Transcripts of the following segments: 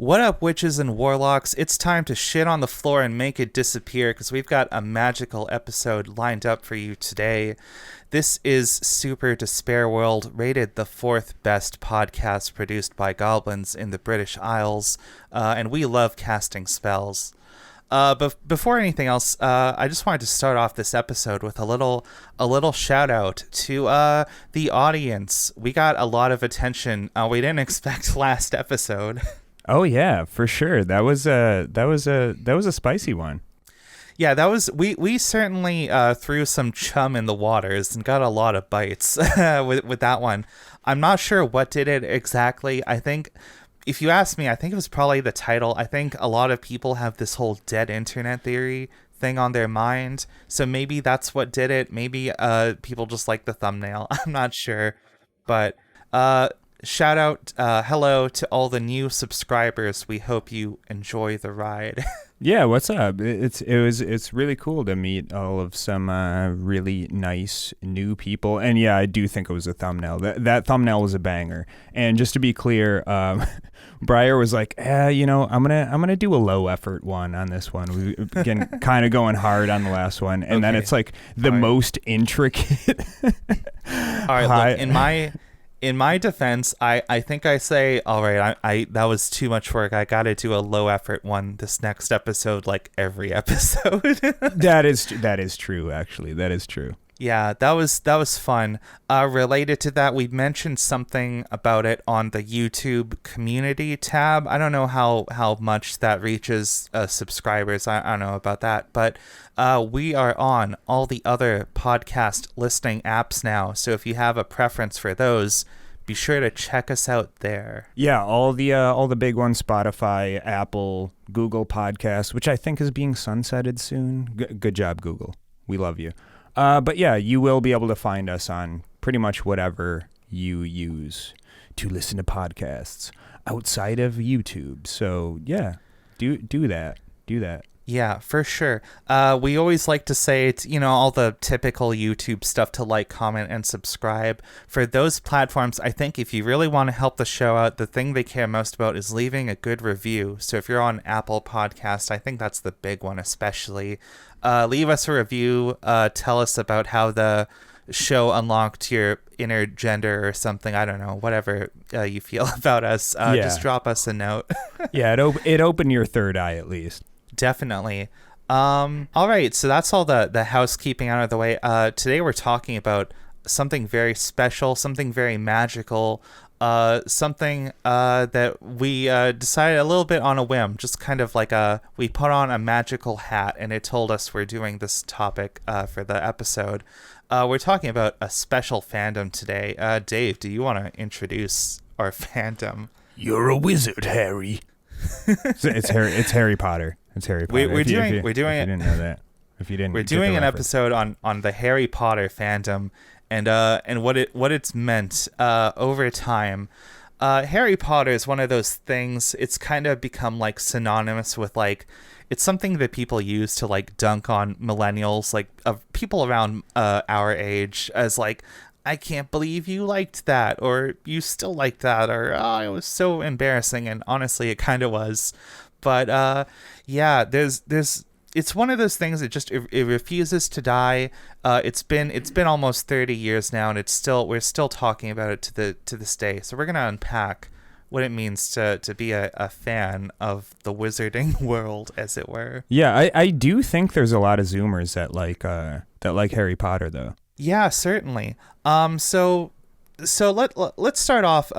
What up, witches and warlocks? It's time to shit on the floor and make it disappear because we've got a magical episode lined up for you today. This is Super Despair World, rated the 4th best podcast produced by goblins in the British Isles, and we love casting spells. But before anything else, I just wanted to start off this episode with a little shout out to the audience. We got a lot of attention we didn't expect last episode. Oh yeah, for sure. That was a spicy one. Yeah, that was we certainly threw some chum in the waters and got a lot of bites with that one. I'm not sure what did it exactly. I think, if you ask me, I think it was probably the title. I think a lot of people have this whole dead internet theory thing on their mind, so maybe that's what did it. Maybe people just like the thumbnail. I'm not sure, but shout out, hello to all the new subscribers. We hope you enjoy the ride. Yeah, what's up? It's really cool to meet all of some really nice new people. And yeah, I do think it was a thumbnail. That thumbnail was a banger. And just to be clear, Briar was like, I'm gonna do a low effort one on this one. We again kind of going hard on the last one, and then it's like the most intricate. All right, look, in my defense, I think I say, all right, I that was too much work. I got to do a low effort one this next episode, like every episode. That is true. Actually, that is true. Yeah, that was fun. Related to that, we mentioned something about it on the YouTube community tab. I don't know how much that reaches subscribers. I don't know about that, but we are on all the other podcast listening apps now. So if you have a preference for those, be sure to check us out there. Yeah, all the big ones: Spotify, Apple, Google Podcasts, which I think is being sunsetted soon. Good job, Google. We love you. But yeah, you will be able to find us on pretty much whatever you use to listen to podcasts outside of YouTube. So yeah, do that. Yeah, for sure. We always like to say it's, all the typical YouTube stuff to like, comment, and subscribe. For those platforms, I think if you really want to help the show out, the thing they care most about is leaving a good review. So if you're on Apple Podcast, I think that's the big one especially. Leave us a review. Tell us about how the show unlocked your inner gender or something. I don't know, whatever you feel about us. Just drop us a note. Yeah, it opened your third eye at least. Definitely. All right, so that's all the housekeeping out of the way. Today we're talking about something very special, something very magical, something that we decided a little bit on a whim, just kind of like we put on a magical hat and it told us we're doing this topic for the episode. We're talking about a special fandom today. Dave, do you want to introduce our fandom? You're a wizard, Harry. It's Harry Potter. It's Harry Potter. We're doing you didn't know that. If you didn't, we're doing an episode on the Harry Potter fandom and what it's meant over time. Harry Potter is one of those things. It's kind of become like synonymous with like, it's something that people use to like dunk on millennials, like people around our age, as like, I can't believe you liked that, or you still like that, or it was so embarrassing. And honestly, it kind of was. But yeah, it's one of those things that it refuses to die. It's been almost 30 years now, and we're still talking about it to this day. So we're gonna unpack what it means to be a fan of the wizarding world, as it were. Yeah, I do think there's a lot of Zoomers that like Harry Potter though. Yeah, certainly. So let's start off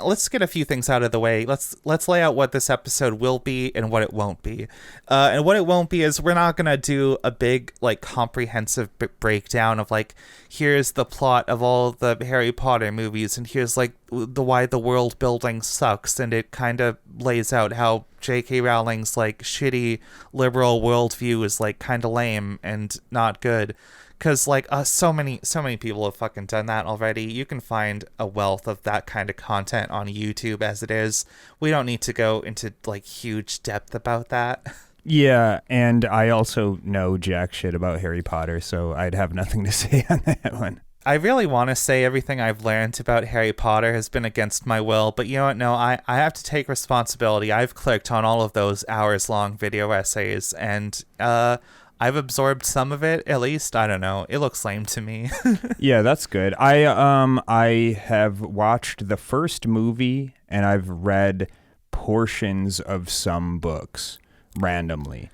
let's get a few things out of the way. Let's lay out what this episode will be and what it won't be. And what it won't be is we're not going to do a big like comprehensive breakdown of like, here's the plot of all the Harry Potter movies and here's like why the world building sucks, and it kind of lays out how J.K. Rowling's like shitty liberal worldview is like kind of lame and not good. Because like so many people have fucking done that already. You can find a wealth of that kind of content on YouTube as it is. We don't need to go into like huge depth about that. Yeah, and I also know jack shit about Harry Potter, so I'd have nothing to say on that one. I really want to say everything I've learned about Harry Potter has been against my will, but you know what? No, I have to take responsibility. I've clicked on all of those hours-long video essays, and I've absorbed some of it, at least. I don't know. It looks lame to me. Yeah, that's good. I have watched the first movie, and I've read portions of some books randomly.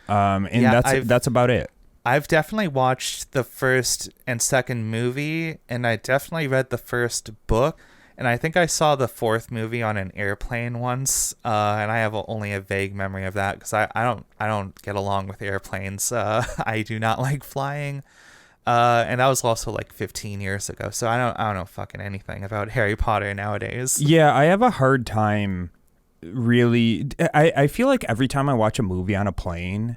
And Yeah, that's about it. I've definitely watched the first and second movie, and I definitely read the first book, and I think I saw the fourth movie on an airplane once, and I have only a vague memory of that because I don't get along with airplanes. I do not like flying, and that was also like 15 years ago, so I don't know fucking anything about Harry Potter nowadays. Yeah, I have a hard time. Really, I feel like every time I watch a movie on a plane,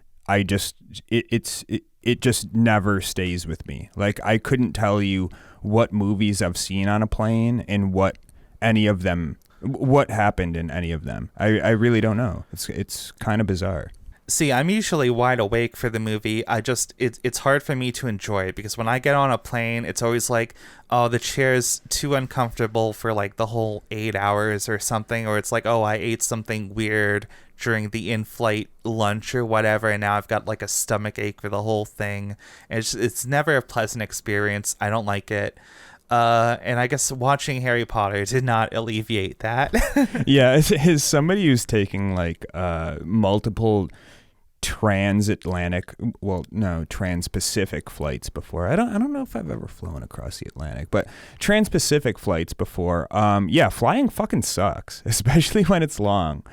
it just never stays with me. Like, I couldn't tell you what movies I've seen on a plane and what happened in any of them. I really don't know. It's kind of bizarre. See, I'm usually wide awake for the movie. It's hard for me to enjoy it because when I get on a plane, it's always like, oh, the chair's too uncomfortable for like the whole 8 hours or something, or it's like, oh, I ate something weird during the in-flight lunch or whatever, and now I've got like a stomach ache for the whole thing. And it's never a pleasant experience. I don't like it. And I guess watching Harry Potter did not alleviate that. Yeah, as somebody who's taking like multiple transpacific flights before. I don't know if I've ever flown across the Atlantic, but transpacific flights before. Yeah, flying fucking sucks, especially when it's long.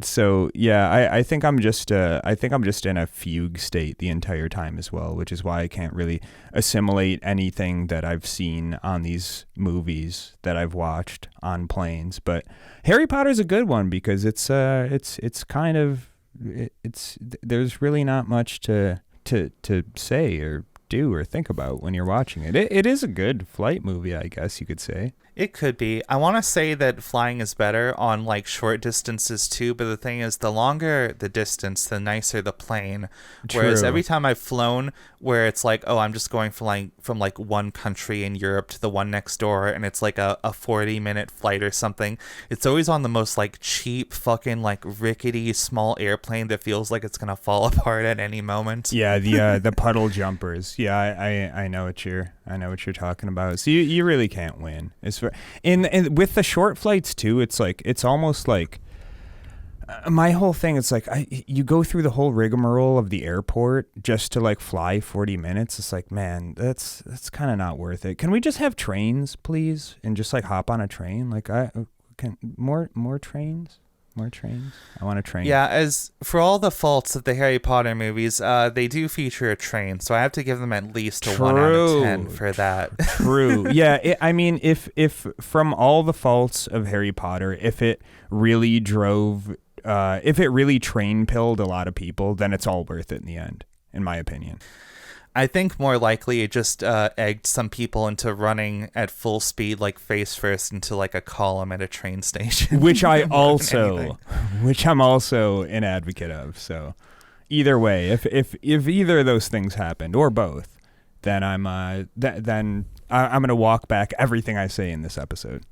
So yeah, I think I'm just in a fugue state the entire time as well, which is why I can't really assimilate anything that I've seen on these movies that I've watched on planes. But Harry Potter's a good one because it's kind of there's really not much to say or do or think about when you're watching it. It is a good flight movie, I guess you could say. It could be. I want to say that flying is better on like short distances too, but the thing is, the longer the distance, the nicer the plane. Whereas True. every time I've flown where it's like, oh, I'm just going from like one country in Europe to the one next door, and it's like a 40-minute flight or something, it's always on the most like cheap fucking like rickety small airplane that feels like it's gonna fall apart at any moment. Yeah, the puddle jumpers. Yeah, I know what you're talking about. So you really can't win. And with the short flights too, it's almost like my whole thing. It's like you go through the whole rigmarole of the airport just to like fly 40 minutes. It's like, man, that's kind of not worth it. Can we just have trains, please, and just like hop on a train? Like more trains. More trains? I want a train. Yeah, as for all the faults of the Harry Potter movies, they do feature a train, so I have to give them at least a 1 out of 10 for that. True. Yeah, I mean, if from all the faults of Harry Potter, if it really train pilled a lot of people, then it's all worth it in the end, in my opinion. I think more likely it just egged some people into running at full speed, like face first, into like a column at a train station. Which I'm also an advocate of. So either way, if either of those things happened or both, then I'm gonna walk back everything I say in this episode.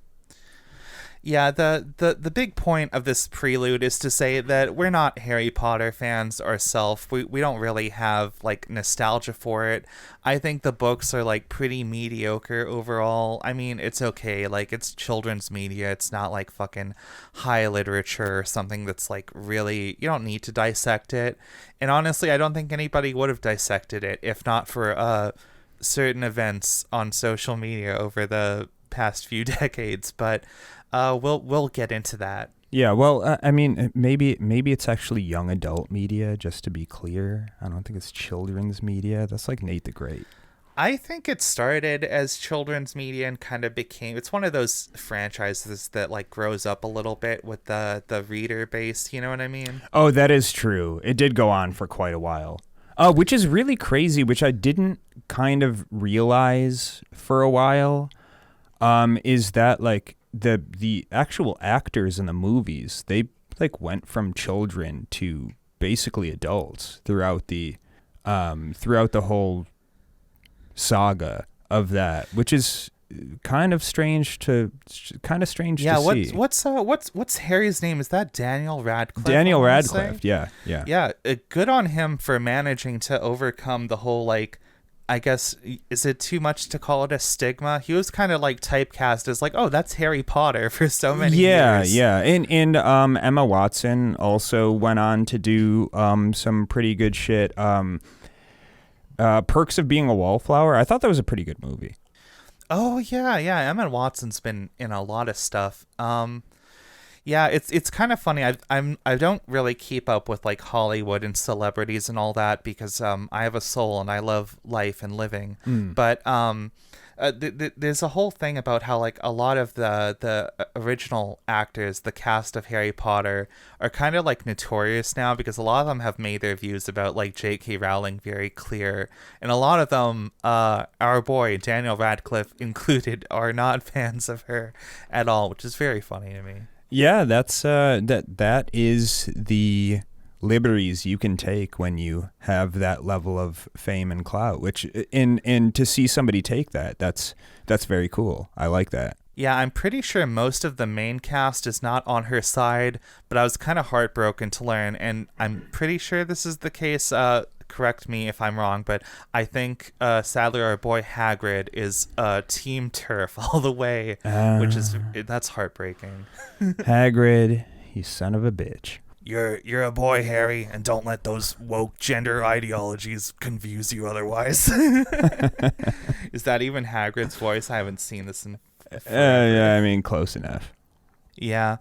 Yeah, the big point of this prelude is to say that we're not Harry Potter fans ourselves. We don't really have like nostalgia for it. I think the books are like pretty mediocre overall. I mean, it's okay. Like, it's children's media. It's not like fucking high literature or something that's like really, you don't need to dissect it. And honestly, I don't think anybody would have dissected it if not for certain events on social media over the past few decades. But we'll get into that. Yeah, well, I mean, maybe it's actually young adult media, just to be clear. I don't think it's children's media. That's like Nate the Great. I think it started as children's media and kind of became, it's one of those franchises that like grows up a little bit with the reader base, you know what I mean? Oh, that is true. It did go on for quite a while. Which is really crazy, which I didn't kind of realize for a while, is that like the actual actors in the movies, they like went from children to basically adults throughout the whole saga of that, which is kind of strange to see. What's Harry's name? Is that Daniel Radcliffe? Daniel Radcliffe, yeah. Good on him for managing to overcome the whole, like, I guess, is it too much to call it a stigma? He was kind of like typecast as like, oh, that's Harry Potter for so many years. And Emma Watson also went on to do some pretty good shit. Perks of Being a Wallflower. I thought that was a pretty good movie. Oh yeah. Emma Watson's been in a lot of stuff. Yeah, it's kind of funny. I don't really keep up with like Hollywood and celebrities and all that because I have a soul and I love life and living. But there's a whole thing about how like a lot of the original actors, the cast of Harry Potter, are kind of like notorious now because a lot of them have made their views about like J.K. Rowling very clear, and a lot of them, our boy Daniel Radcliffe included, are not fans of her at all, which is very funny to me. Yeah, that's that is the liberties you can take when you have that level of fame and clout, which and to see somebody take that's very cool. I like that. Yeah, I'm pretty sure most of the main cast is not on her side, but I was kind of heartbroken to learn, and I'm pretty sure this is the case. Correct me if I'm wrong, but I think sadly our boy Hagrid is Team Turf all the way, which is that's heartbreaking. Hagrid, you son of a bitch. You're a boy, Harry, and don't let those woke gender ideologies confuse you otherwise. Is that even Hagrid's voice? I haven't seen this in yeah, I mean, close enough. Yeah.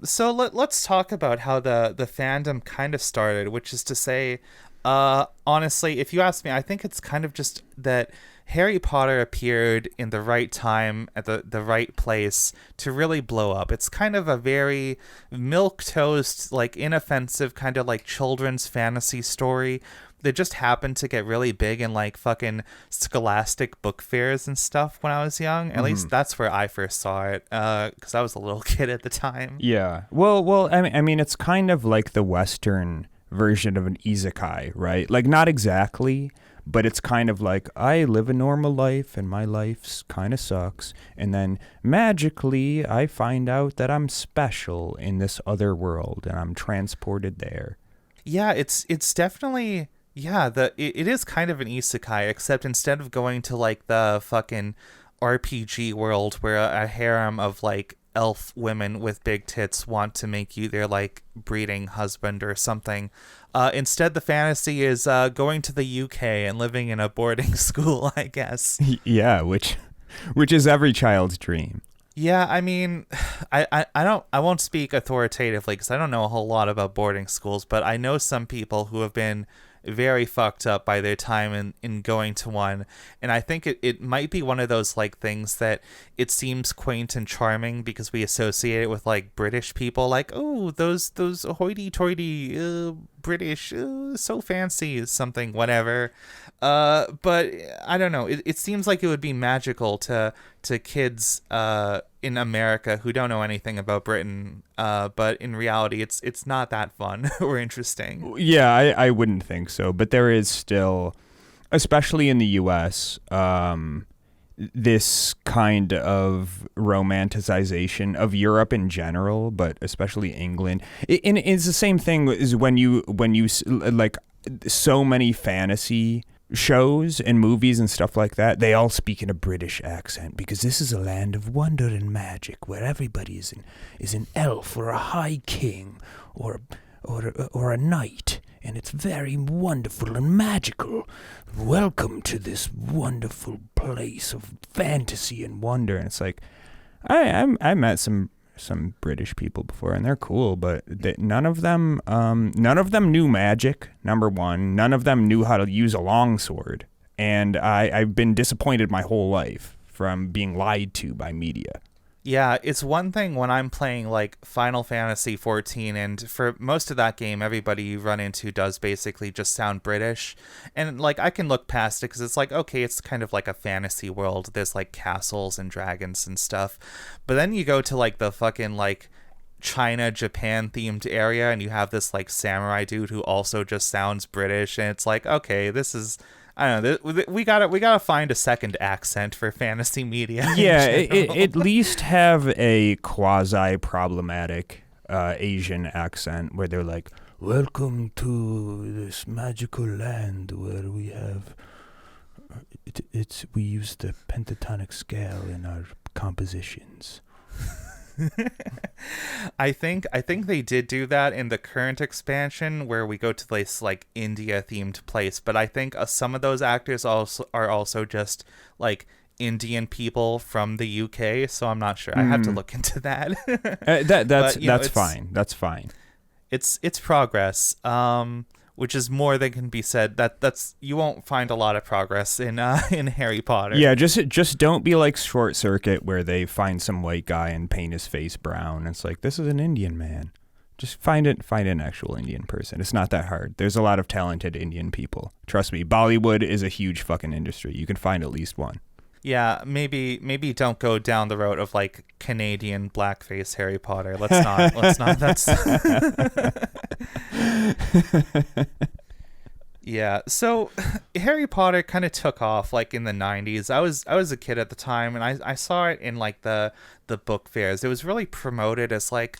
So let's talk about how the fandom kind of started, which is to say, honestly, if you ask me, I think it's kind of just that Harry Potter appeared in the right time at the right place to really blow up. It's kind of a very milquetoast, like inoffensive kind of like children's fantasy story that just happened to get really big in like fucking scholastic book fairs and stuff when I was young. At least that's where I first saw it, because I was a little kid at the time. Yeah. Well, I mean, it's kind of like the Western version of an isekai, right? Like, not exactly, but it's kind of like, I live a normal life and my life kind of sucks, and then magically I find out that I'm special in this other world and I'm transported there. Yeah, it's definitely, yeah, it is kind of an isekai, except instead of going to like the fucking RPG world where a harem of like elf women with big tits want to make you their like breeding husband or something. Instead, the fantasy is going to the UK and living in a boarding school, I guess. Yeah, which is every child's dream. Yeah, I mean, I won't speak authoritatively because I don't know a whole lot about boarding schools, but I know some people who have been very fucked up by their time in going to one, and I think it might be one of those like things that it seems quaint and charming because we associate it with like British people, like, oh, those hoity-toity British, so fancy, something, whatever. But I don't know, it seems like it would be magical to kids in America who don't know anything about Britain, but in reality it's not that fun or interesting. Yeah, I wouldn't think so, but there is still, especially in the US, this kind of romanticization of Europe in general, but especially England. It's the same thing as when you like so many fantasy shows and movies and stuff like that, they all speak in a British accent because this is a land of wonder and magic where everybody is an elf or a high king or a knight, and it's very wonderful and magical. Welcome to this wonderful place of fantasy and wonder. And it's like, I met some British people before, and they're cool, but none of them knew magic. Number one, none of them knew how to use a longsword, and I've been disappointed my whole life from being lied to by media. Yeah, it's one thing when I'm playing like Final Fantasy 14, and for most of that game, everybody you run into does basically just sound British, and like I can look past it because it's like, okay, it's kind of like a fantasy world. There's like castles and dragons and stuff, but then you go to like the fucking like China, Japan themed area, and you have this like samurai dude who also just sounds British, and it's like, okay, this is, I don't know. We gotta find a second accent for fantasy media. Yeah, at least have a quasi problematic Asian accent where they're like, "Welcome to this magical land where we have we use the pentatonic scale in our compositions." I think they did do that in the current expansion where we go to this like India themed place, but I think some of those actors are also just like Indian people from the UK, so I'm not sure. I have to look into that. That's fine. That's fine. It's progress. Which is more than can be said. That's you won't find a lot of progress in Harry Potter. Yeah, just don't be like Short Circuit where they find some white guy and paint his face brown. It's like, this is an Indian man. Just find an actual Indian person. It's not that hard. There's a lot of talented Indian people. Trust me, Bollywood is a huge fucking industry. You can find at least one. Yeah, maybe don't go down the road of like Canadian blackface Harry Potter. Let's not. That's yeah. So Harry Potter kind of took off like in the 90s. I was a kid at the time, and I saw it in like the book fairs. It was really promoted as like,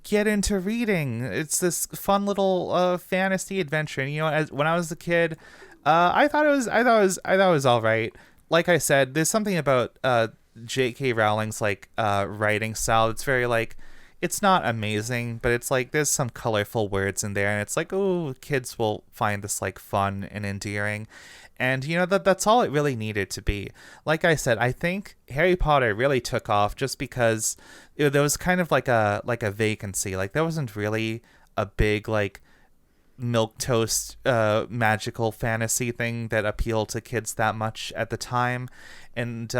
get into reading. It's this fun little fantasy adventure. And, you know, when I was a kid, I thought it was all right. Like I said, there's something about J.K. Rowling's like writing style. It's very like, it's not amazing, but it's like there's some colorful words in there, and it's like, oh, kids will find this like fun and endearing. And you know, that's all it really needed to be. Like I said, I think Harry Potter really took off just because there was kind of like a vacancy. Like there wasn't really a big like milquetoast magical fantasy thing that appealed to kids that much at the time. And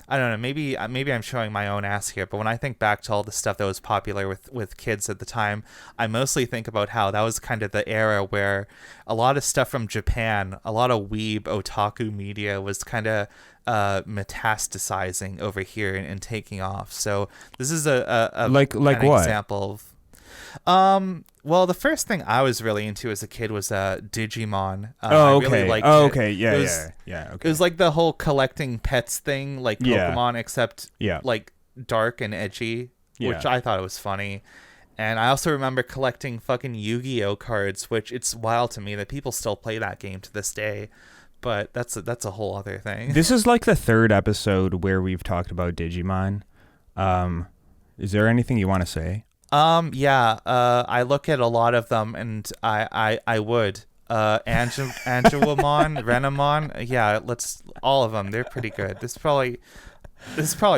I don't know, maybe I'm showing my own ass here, but when I think back to all the stuff that was popular with kids at the time, I mostly think about how that was kind of the era where a lot of stuff from Japan, a lot of weeb otaku media was kind of metastasizing over here and taking off. So this is a like what example of well, the first thing I was really into as a kid was Digimon. Okay. I really liked it. Okay. Yeah. Okay. It was like the whole collecting pets thing, like Pokemon, except like dark and edgy, which I thought it was funny. And I also remember collecting fucking Yu-Gi-Oh cards, which it's wild to me that people still play that game to this day. But that's a whole other thing. This is like the third episode where we've talked about Digimon. Is there anything you want to say? I look at a lot of them, and I would. Angelomon, Renamon, let's all of them. They're pretty good. There's probably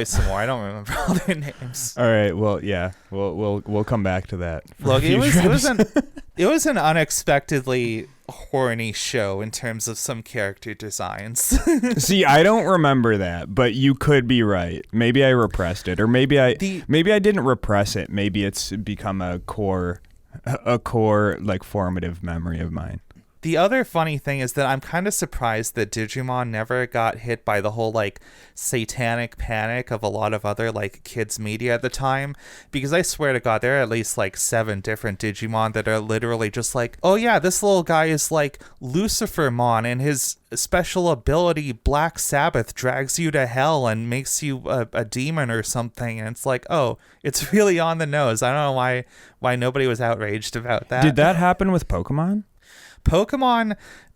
some more. I don't remember all their names. All right, well, yeah, we'll come back to that. Look, it was an unexpectedly horny show in terms of some character designs. See, I don't remember that, but you could be right. Maybe I repressed it, or maybe I didn't repress it. Maybe it's become a core like formative memory of mine. The other funny thing is that I'm kind of surprised that Digimon never got hit by the whole like satanic panic of a lot of other like kids media at the time, because I swear to God, there are at least like 7 different Digimon that are literally just like, oh yeah, this little guy is like Lucifermon, and his special ability Black Sabbath drags you to hell and makes you a demon or something. And it's like, oh, it's really on the nose. I don't know why nobody was outraged about that. Did that happen with Pokemon?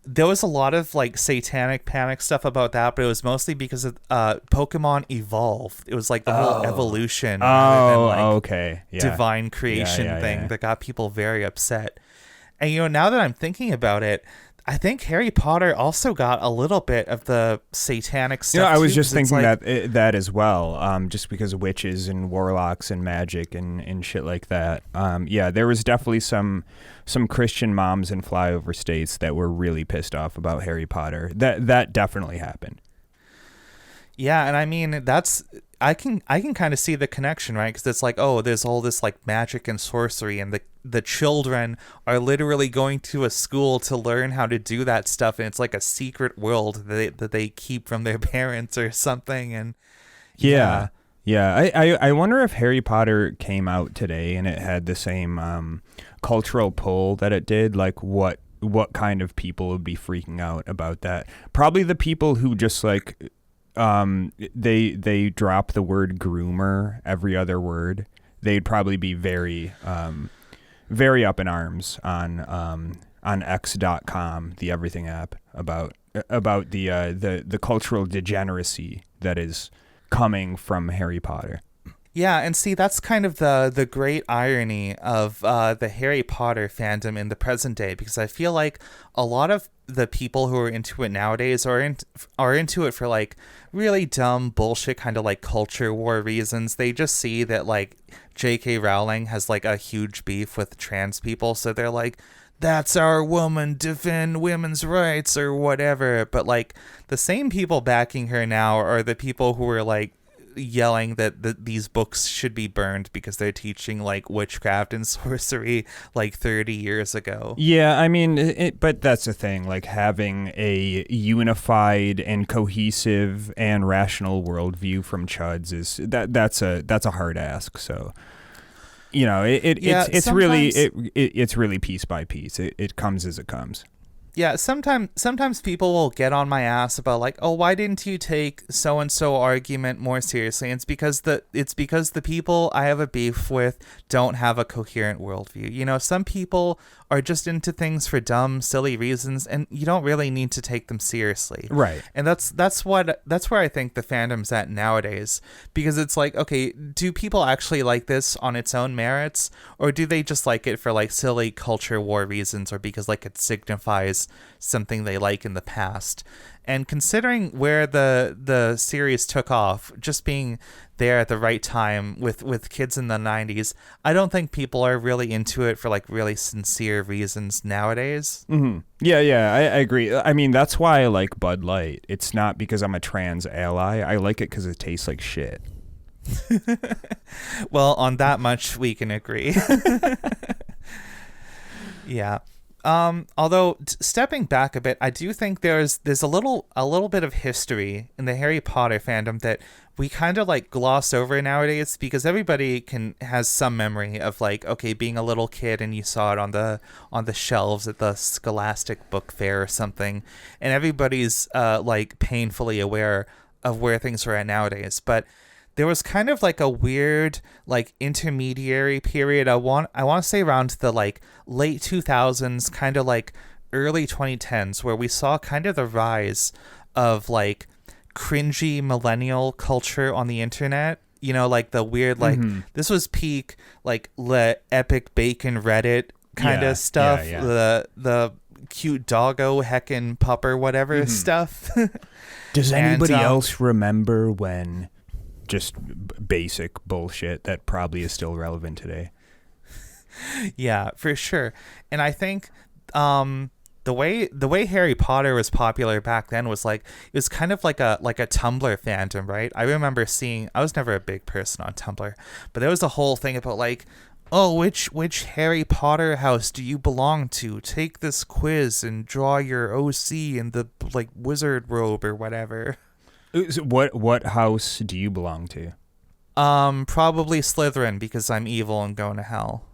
There was a lot of like satanic panic stuff about that, but it was mostly because of Pokemon evolved. It was like the whole evolution divine creation thing that got people very upset. And you know, now that I'm thinking about it, I think Harry Potter also got a little bit of the satanic stuff. I was just thinking that as well, just because of witches and warlocks and magic and shit like that. There was definitely some Christian moms in flyover states that were really pissed off about Harry Potter. That definitely happened. Yeah, and I mean, I can kind of see the connection, right? Because it's like, oh, there's all this like magic and sorcery, and the children are literally going to a school to learn how to do that stuff, and it's like a secret world that they keep from their parents or something. And I wonder if Harry Potter came out today and it had the same cultural pull that it did. Like, what what kind of people would be freaking out about that. Probably the people who just like they drop the word groomer every other word. They'd probably be very very up in arms on X.com, the everything app, about the cultural degeneracy that is coming from Harry Potter. Yeah, and see, that's kind of the great irony of the Harry Potter fandom in the present day, because I feel like a lot of the people who are into it nowadays are into it for like really dumb bullshit kind of like culture war reasons. They just see that like J.K. Rowling has like a huge beef with trans people, so they're like, that's our woman, defend women's rights or whatever. But like the same people backing her now are the people who are like yelling that these books should be burned because they're teaching like witchcraft and sorcery like 30 years ago. Yeah, I mean, but that's the thing. Like having a unified and cohesive and rational worldview from chuds is that's a hard ask. So, you know, it's really piece by piece. It comes as it comes. Yeah, sometimes people will get on my ass about like, oh, why didn't you take so and so argument more seriously? And it's because the people I have a beef with don't have a coherent worldview. You know, some people are just into things for dumb, silly reasons, and you don't really need to take them seriously. Right. And that's where I think the fandom's at nowadays, because it's like, okay, do people actually like this on its own merits, or do they just like it for like silly culture war reasons, or because like it signifies something they like in the past? And considering where the series took off, just being there at the right time with kids in the 90s, I don't think people are really into it for like really sincere reasons nowadays. Mm-hmm. Yeah, I agree. I mean, that's why I like Bud Light. It's not because I'm a trans ally. I like it because it tastes like shit. Well, on that much we can agree. Yeah. Although stepping back a bit, I do think there's a little bit of history in the Harry Potter fandom that we kind of like gloss over nowadays, because everybody has some memory of like, okay, being a little kid and you saw it on the shelves at the Scholastic Book Fair or something, and everybody's like painfully aware of where things are at nowadays. But there was kind of like a weird like intermediary period. I want to say around the like late 2000s, kind of like early 2010s, where we saw kind of the rise of like cringy millennial culture on the internet. You know, like the weird like this was peak like epic bacon Reddit kind of stuff. Yeah. The cute doggo heckin' pupper whatever stuff. Does anybody else remember when just basic bullshit that probably is still relevant today? Yeah, for sure. And I think the way Harry Potter was popular back then was like, it was kind of like a Tumblr fandom, right? I remember I was never a big person on Tumblr, but there was a whole thing about like, oh, which Harry Potter house do you belong to? Take this quiz and draw your OC in the like wizard robe or whatever. What house do you belong to? Probably Slytherin, because I'm evil and going to hell.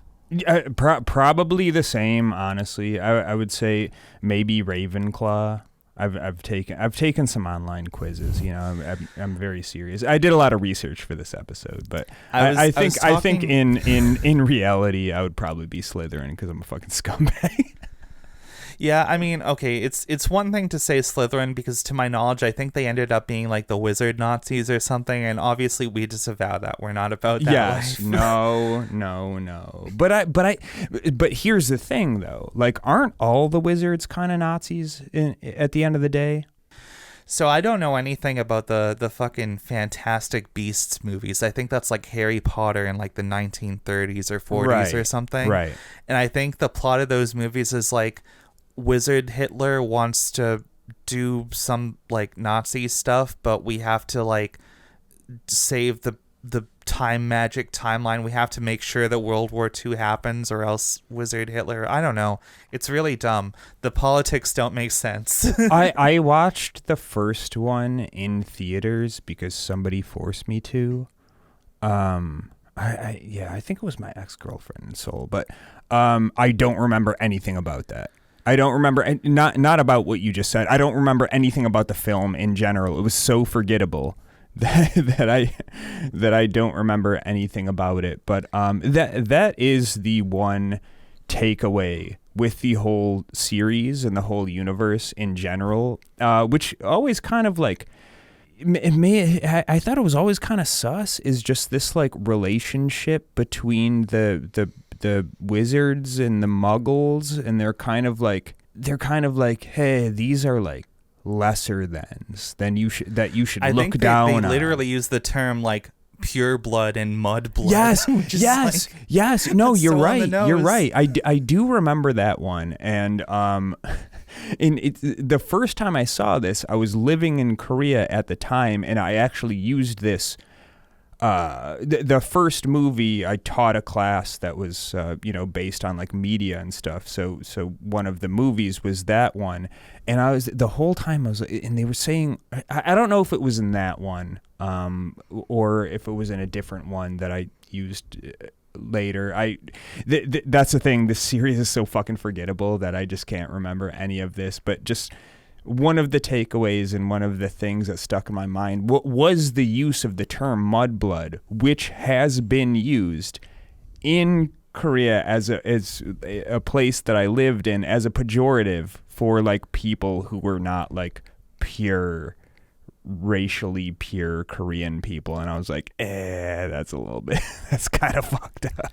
Probably the same, honestly. I would say maybe Ravenclaw. I've taken some online quizzes. You know, I'm very serious. I did a lot of research for this episode, but I think in reality I would probably be Slytherin because I'm a fucking scumbag. Yeah, I mean, okay, it's one thing to say Slytherin, because to my knowledge, I think they ended up being like the wizard Nazis or something, and obviously we disavow that. We're not about that yes, life. No. But here's the thing, though. Like, aren't all the wizards kind of Nazis at the end of the day? So I don't know anything about the fucking Fantastic Beasts movies. I think that's like Harry Potter in like the 1930s or 40s or something. Right. And I think the plot of those movies is like, Wizard Hitler wants to do some like Nazi stuff, but we have to like save the time magic timeline. We have to make sure that World War II happens, or else Wizard Hitler, I don't know. It's really dumb. The politics don't make sense. I watched the first one in theaters because somebody forced me to. I think it was my ex-girlfriend in Seoul, but I don't remember anything about that. I don't remember, and not about what you just said. I don't remember anything about the film in general. It was so forgettable that I don't remember anything about it. But that is the one takeaway with the whole series and the whole universe in general, which always kind of like I thought it was always kind of sus, is just this like relationship between the wizards and the muggles, and they're kind of like, hey, these are like lesser than you should look down on. They literally use the term like pure blood and mud blood. Yes, yes. No, you're so right. You're right. I do remember that one. And the first time I saw this, I was living in Korea at the time, and I actually used this. The first movie, I taught a class that was based on like media and stuff. So one of the movies was that one, and the whole time and they were saying, I don't know if it was in that one, or if it was in a different one that I used later. That's the thing. This series is so fucking forgettable that I just can't remember any of this. But just one of the takeaways and one of the things that stuck in my mind was the use of the term mudblood, which has been used in Korea as a place that I lived in as a pejorative for like people who were not like racially pure Korean people. And I was like, that's a little bit, that's kind of fucked up.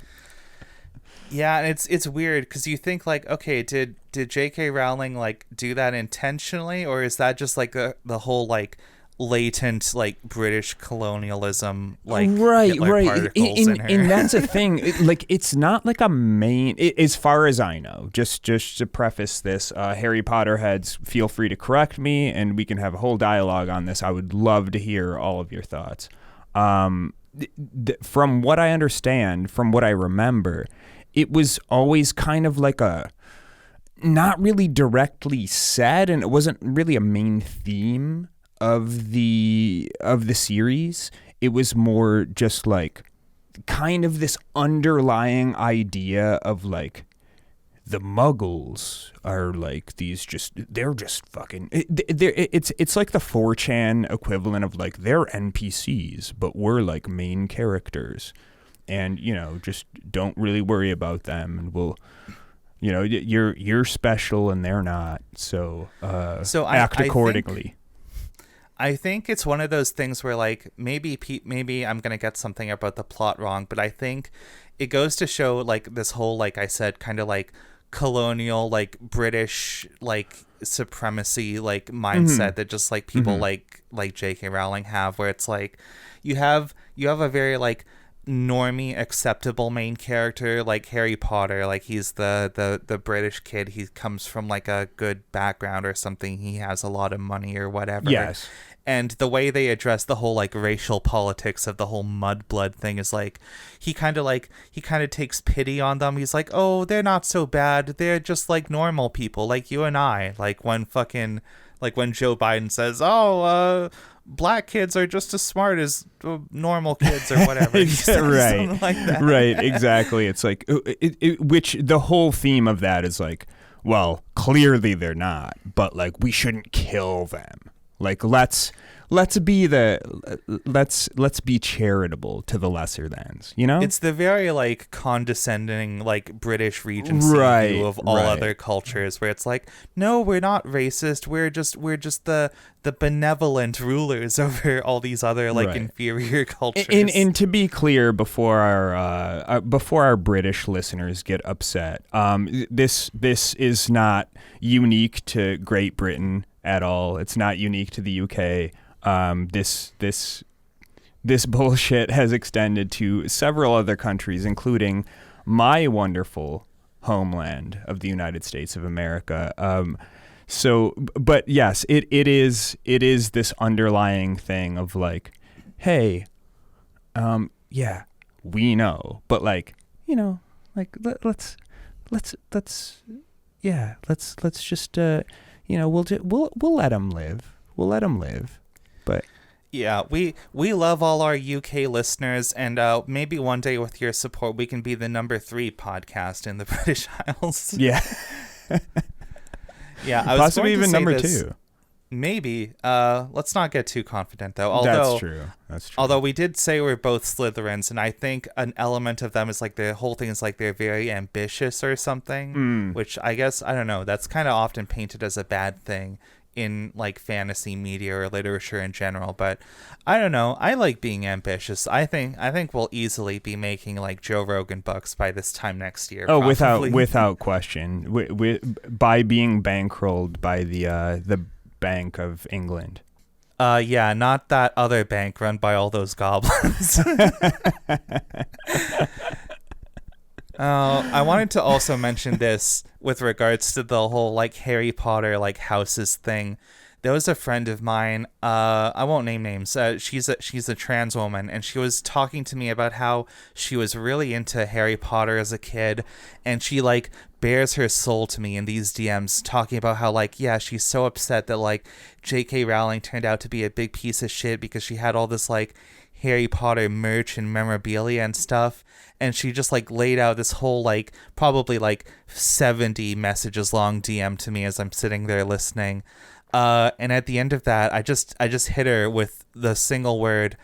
Yeah, and it's weird because you think like, okay, did J.K. Rowling like do that intentionally, or is that just like the whole like latent like British colonialism like Hitler particles in her? And that's a thing. It's not like a main, as far as I know. Just to preface this, Harry Potter heads, feel free to correct me, and we can have a whole dialogue on this. I would love to hear all of your thoughts. From what I understand, from what I remember, it was always kind of like not really directly said, and it wasn't really a main theme of the series. It was more just like kind of this underlying idea of like the Muggles are like they're just fucking. It's like the 4chan equivalent of like they're NPCs, but we're like main characters. And, just don't really worry about them, and we'll, you're special and they're not. So act accordingly. I think it's one of those things where, like, maybe I'm going to get something about the plot wrong, but I think it goes to show, like, this whole, like I said, kind of, like, colonial, like, British, like, supremacy, like, mindset that just, like, people like J.K. Rowling have, where it's, like, you have a very, like, normie acceptable main character like Harry Potter, like he's the British kid, he comes from like a good background or something, he has a lot of money or whatever. Yes. And the way they address the whole like racial politics of the whole mudblood thing is like he kind of takes pity on them. He's like, oh, they're not so bad, they're just like normal people like you and I. Like when Joe Biden says, black kids are just as smart as normal kids or whatever. Right. Something like that. Right, exactly. It's like, which the whole theme of that is like, well, clearly they're not, but like we shouldn't kill them. Like let's be charitable to the lesser thans, It's the very like condescending like British Regency view of all other cultures, where it's like, no, we're not racist, we're just the benevolent rulers over all these other like inferior cultures. And to be clear, before our British listeners get upset, this is not unique to Great Britain at all. It's not unique to the UK. This bullshit has extended to several other countries, including my wonderful homeland of the United States of America. But yes, it is this underlying thing of like, hey, yeah, we know, but like, like let's just we'll let them live. We'll let them live. But yeah, we love all our UK listeners, and maybe one day with your support we can be the number 3 podcast in the British Isles. Yeah. Yeah, I was Possibly going to even say number this, 2. Maybe. Let's not get too confident, though. Although, That's true. Although we did say we're both Slytherins, and I think an element of them is like the whole thing is like they're very ambitious or something, which I guess, I don't know, that's kind of often painted as a bad thing in like fantasy media or literature in general. But I don't know. I like being ambitious. I think we'll easily be making like Joe Rogan bucks by this time next year. Oh, probably. without question. By being bankrolled by the Bank of England. Yeah, not that other bank run by all those goblins. I wanted to also mention this with regards to the whole like Harry Potter like houses thing. There was a friend of mine, I won't name names, she's a trans woman, and she was talking to me about how she was really into Harry Potter as a kid, and she like bears her soul to me in these DMs, talking about how like, yeah, she's so upset that like J.K. Rowling turned out to be a big piece of shit because she had all this like Harry Potter merch and memorabilia and stuff, and she just like laid out this whole like probably like 70 messages long DM to me as I'm sitting there listening. And at the end of that, I just hit her with the single word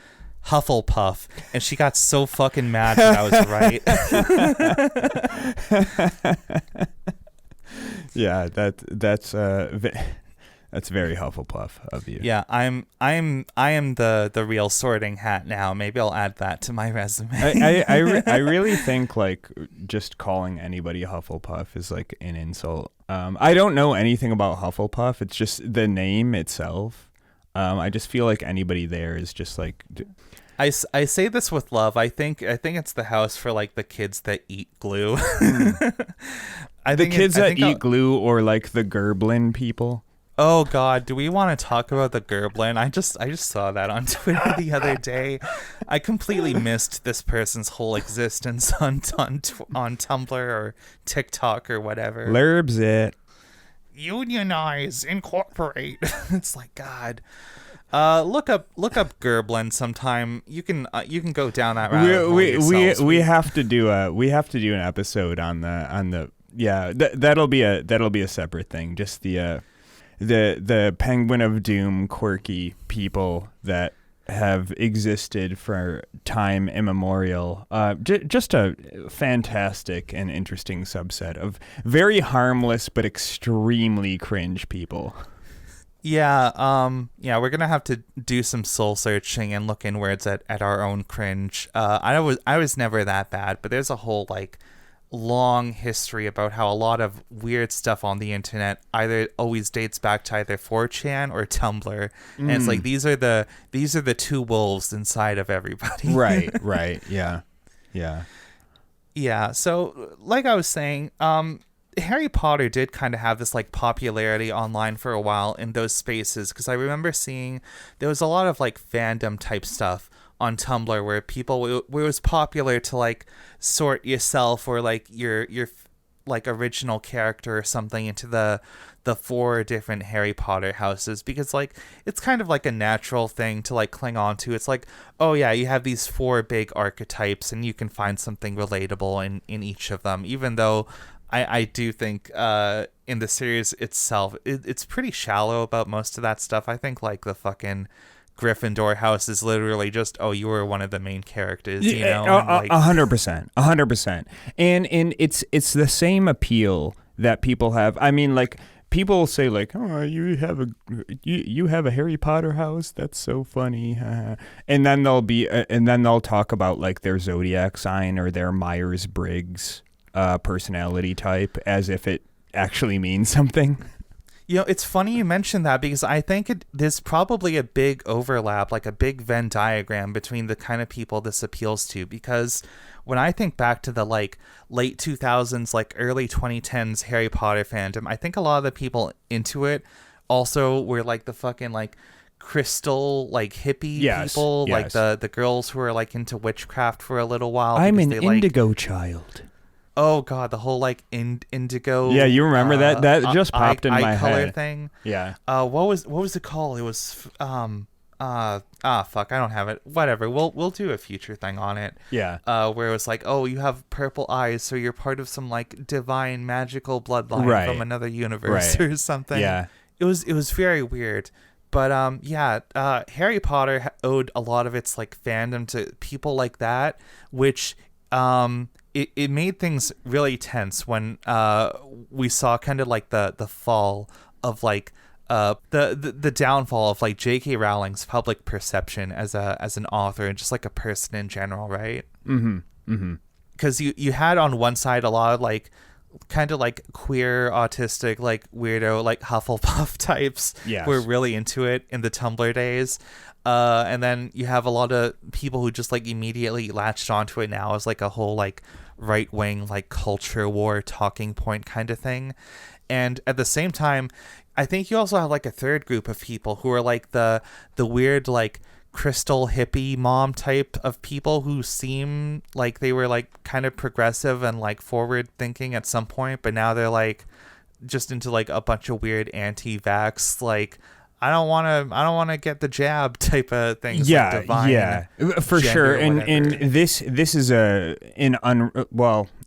Hufflepuff, and she got so fucking mad that I was right. Yeah, that's very Hufflepuff of you. Yeah, I am the real Sorting Hat now. Maybe I'll add that to my resume. I really think like just calling anybody Hufflepuff is like an insult. I don't know anything about Hufflepuff. It's just the name itself. I just feel like anybody there is just like. I say this with love. I think it's the house for like the kids that eat glue. The kids that eat glue, or like the Gerblin people. Oh God, do we want to talk about the Gerblin? I just saw that on Twitter the other day. I completely missed this person's whole existence on Tumblr or TikTok or whatever. Lurbs it. Unionize, incorporate. It's like, God. Look up Gerblin sometime. You can go down that rabbit hole yourselves. We have to do an episode on the yeah, that'll be a separate thing. Just the Penguin of Doom quirky people that have existed for time immemorial. Just a fantastic and interesting subset of very harmless but extremely cringe people. Yeah, we're gonna have to do some soul searching and look inwards at our own cringe. I was never that bad, but there's a whole like long history about how a lot of weird stuff on the internet either always dates back to either 4chan or Tumblr, and it's like these are the two wolves inside of everybody. Right, yeah. So like I was saying, Harry Potter did kind of have this like popularity online for a while in those spaces, because I remember seeing there was a lot of like fandom type stuff on Tumblr where it was popular to like sort yourself or like your like original character or something into the 4 different Harry Potter houses, because like it's kind of like a natural thing to like cling on to. It's like, oh yeah, you have these 4 big archetypes and you can find something relatable in each of them, even though I do think in the series itself it's pretty shallow about most of that stuff. I think like the fucking Gryffindor house is literally just, oh, you were one of the main characters, you know? 100%. And it's the same appeal that people have. I mean, like, people say like, oh, you have a Harry Potter house, that's so funny. And then they'll talk about like their zodiac sign or their Myers-Briggs personality type as if it actually means something. You know, it's funny you mentioned that, because I think there's probably a big overlap, like a big Venn diagram between the kind of people this appeals to. Because when I think back to the like late 2000s, like early 2010s Harry Potter fandom, I think a lot of the people into it also were like the fucking like crystal like hippie people, like the girls who were like into witchcraft for a little while. I'm an indigo child. Oh God, the whole like indigo. Yeah, you remember that just popped in my color head. Thing. Yeah. What was it called? It was Fuck, I don't have it. Whatever. We'll do a future thing on it. Yeah. Where it was like, oh, you have purple eyes, so you're part of some like divine magical bloodline Right. from another universe Right. or something. Yeah. It was very weird. But Harry Potter owed a lot of its like fandom to people like that, which it made things really tense when we saw kind of like the fall of like the downfall of like J.K. Rowling's public perception as an author and just like a person in general, right? Mm-hmm. Mm-hmm. Because you had on one side a lot of like kind of like queer, autistic, like weirdo, like Hufflepuff types Yes. who were really into it in the Tumblr days. And then you have a lot of people who just like immediately latched onto it now as like a whole like right wing like culture war talking point kind of thing. And at the same time, I think you also have like a third group of people who are like the weird like crystal hippie mom type of people who seem like they were like kind of progressive and like forward thinking at some point, but now they're like just into like a bunch of weird anti-vax like I don't want to get the jab type of things. Yeah, like divine, yeah, for sure. And whatever. this is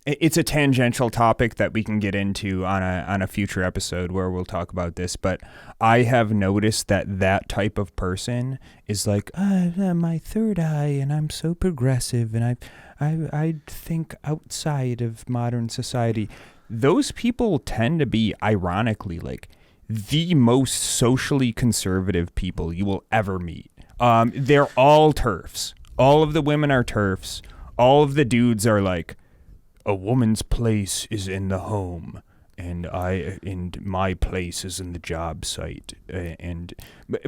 it's a tangential topic that we can get into on a future episode where we'll talk about this. But I have noticed that type of person is like, my third eye, and I'm so progressive, and I think outside of modern society. Those people tend to be, ironically, like the most socially conservative people you will ever meet. They're all TERFs. All of the women are TERFs. All of the dudes are like, a woman's place is in the home, and my place is in the job site.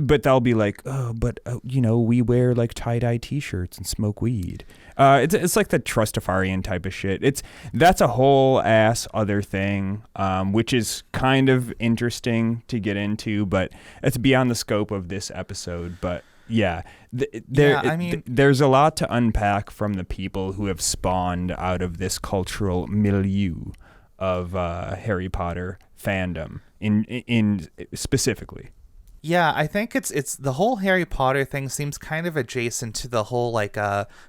But they'll be like, we wear like tie-dye t-shirts and smoke weed. It's like the Trustafarian type of shit. That's a whole ass other thing, which is kind of interesting to get into, but it's beyond the scope of this episode. But yeah, there's a lot to unpack from the people who have spawned out of this cultural milieu of Harry Potter fandom in specifically. Yeah, I think it's the whole Harry Potter thing seems kind of adjacent to the whole like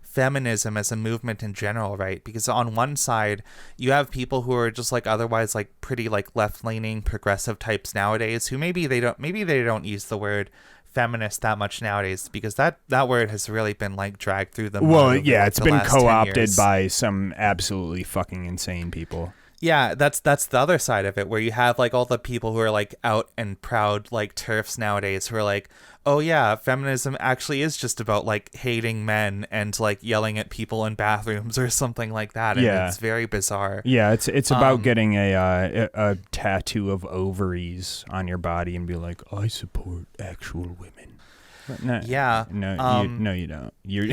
feminism as a movement in general, right? Because on one side, you have people who are just like otherwise like pretty like left-leaning progressive types nowadays who maybe they don't use the word feminist that much nowadays because that word has really been like dragged through the mud. Well, yeah, like, it's the been last 10 co-opted years. by some absolutely fucking insane people. Yeah, that's the other side of it, where you have like all the people who are like out and proud like TERFs nowadays who are like, oh yeah, feminism actually is just about like hating men and like yelling at people in bathrooms or something like that. And Yeah. it's very bizarre. Yeah, it's about getting a tattoo of ovaries on your body and be like, I support actual women. But no, Yeah. you don't. You're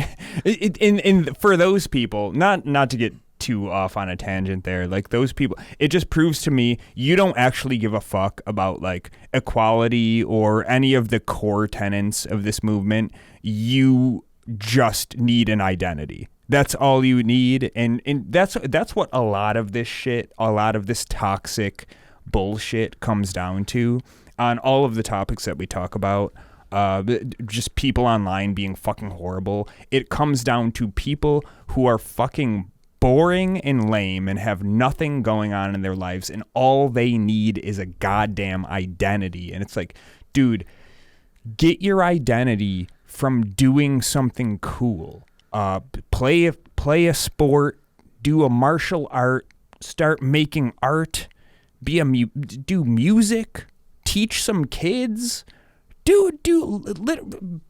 in for those people, not to get too off on a tangent there, like those people, it just proves to me you don't actually give a fuck about like equality or any of the core tenets of this movement. You just need an identity. That's all you need, and that's what a lot of this shit, a lot of this toxic bullshit comes down to on all of the topics that we talk about. Just people online being fucking horrible. It comes down to people who are fucking boring and lame and have nothing going on in their lives, and all they need is a goddamn identity. And it's like, dude, get your identity from doing something cool. Play a sport, do a martial art, start making art, do music, teach some kids.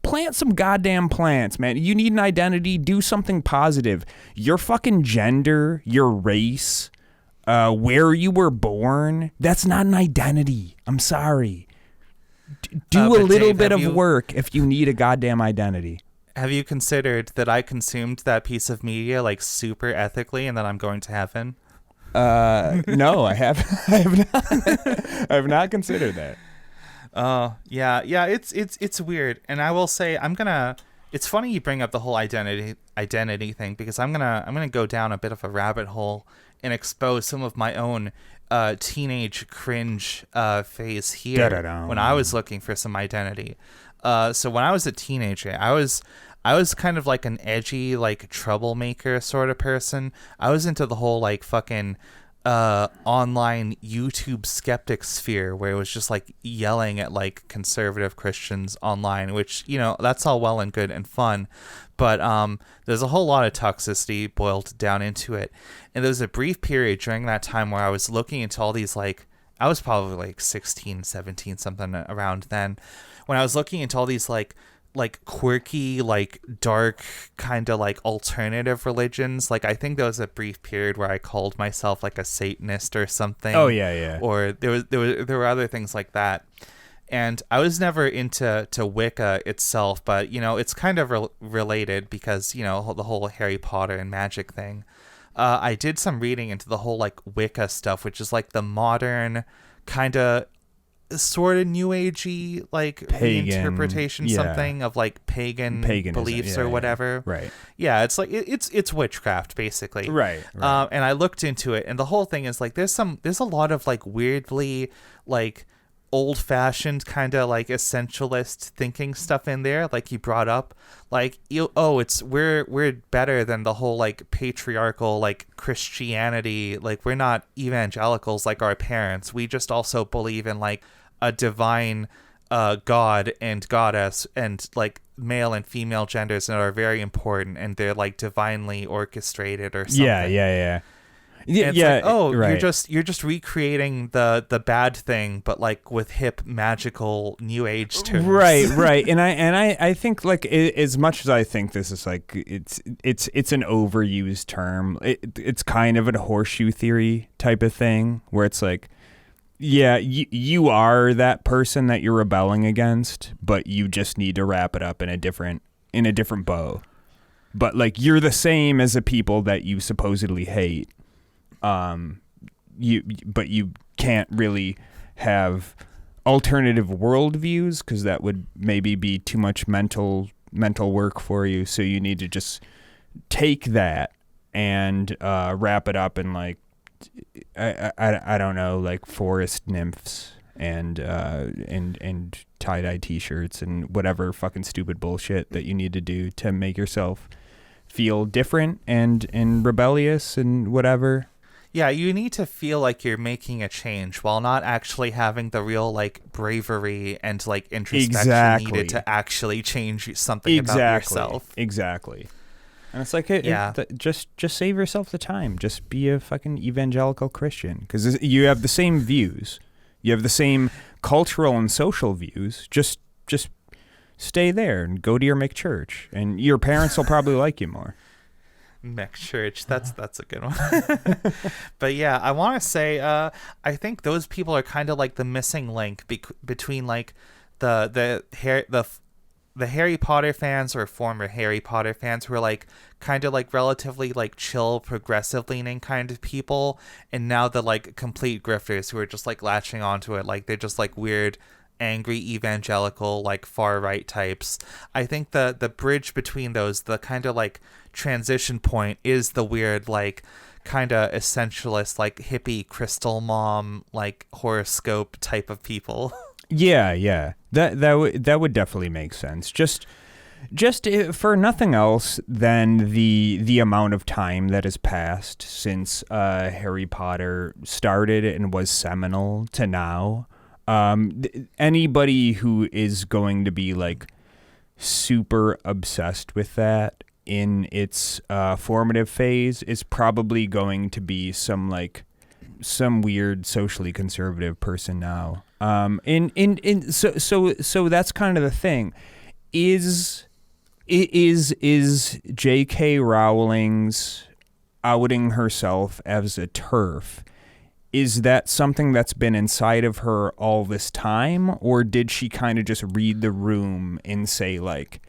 Plant some goddamn plants, man. You need an identity. Do something positive. Your fucking gender, your race, where you were born, that's not an identity. I'm sorry. Do a little Dave, bit of work if you need a goddamn identity. Have you considered that I consumed that piece of media like super ethically and that I'm going to heaven? No, I have not. I have not considered that. Yeah, it's weird. And I will say it's funny you bring up the whole identity thing because I'm gonna go down a bit of a rabbit hole and expose some of my own teenage cringe phase here Da-da-dum. when I was looking for some identity. So when I was a teenager, I was kind of like an edgy, like troublemaker sort of person. I was into the whole like fucking online YouTube skeptic sphere where it was just like yelling at like conservative Christians online, which, you know, that's all well and good and fun, but there's a whole lot of toxicity boiled down into it. And there was a brief period during that time where I was looking into all these, like, I was probably like 16, 17, something around then, when I was looking into all these like quirky, like dark kind of like alternative religions. Like, I think there was a brief period where I called myself like a Satanist or something. Oh yeah. Or there were other things like that. And I was never into Wicca itself, but, you know, it's kind of related because, you know, the whole Harry Potter and magic thing. I did some reading into the whole like Wicca stuff, which is like the modern kind of sort of new agey like pagan, reinterpretation something of like paganism, beliefs or whatever. Right. Yeah, it's like it's witchcraft basically. Right. And I looked into it, and the whole thing is like there's a lot of like weirdly like old-fashioned kind of like essentialist thinking stuff in there, like you brought up, like we're better than the whole like patriarchal like Christianity, like we're not evangelicals like our parents, we just also believe in like a divine god and goddess, and like male and female genders that are very important, and they're like divinely orchestrated or something. Yeah. And it's like, right. you're just recreating the bad thing, but like with hip magical new age terms. Right. And I think like as much as I think this is like it's an overused term. It's kind of a horseshoe theory type of thing where it's like, yeah, you are that person that you're rebelling against, but you just need to wrap it up in a different bow. But like you're the same as the people that you supposedly hate. But you can't really have alternative worldviews because that would maybe be too much mental work for you. So you need to just take that and wrap it up in like I don't know, like forest nymphs and tie-dye t-shirts and whatever fucking stupid bullshit that you need to do to make yourself feel different and rebellious and whatever. Yeah, you need to feel like you're making a change while not actually having the real like bravery and like introspection needed to actually change something about yourself. Exactly. And it's like, just save yourself the time. Just be a fucking evangelical Christian, because you have the same views, you have the same cultural and social views. Just stay there and go to your McChurch, and your parents will probably like you more. McChurch, that's a good one. But yeah, I want to say I think those people are kind of like the missing link between like the Harry Potter fans or former Harry Potter fans who are like kind of like relatively like chill, progressive leaning kind of people, and now the like complete grifters who are just like latching onto it, like they're just like weird angry evangelical like far right types. I think the bridge between those, the kind of like transition point, is the weird like kind of essentialist like hippie crystal mom like horoscope type of people. Yeah. That would definitely make sense. Just for nothing else than the amount of time that has passed since Harry Potter started and was seminal to now. Anybody who is going to be like super obsessed with that in its formative phase is probably going to be some weird socially conservative person now. So that's kind of the thing. Is J.K. Rowling's outing herself as a TERF, is that something that's been inside of her all this time, or did she kind of just read the room and say like,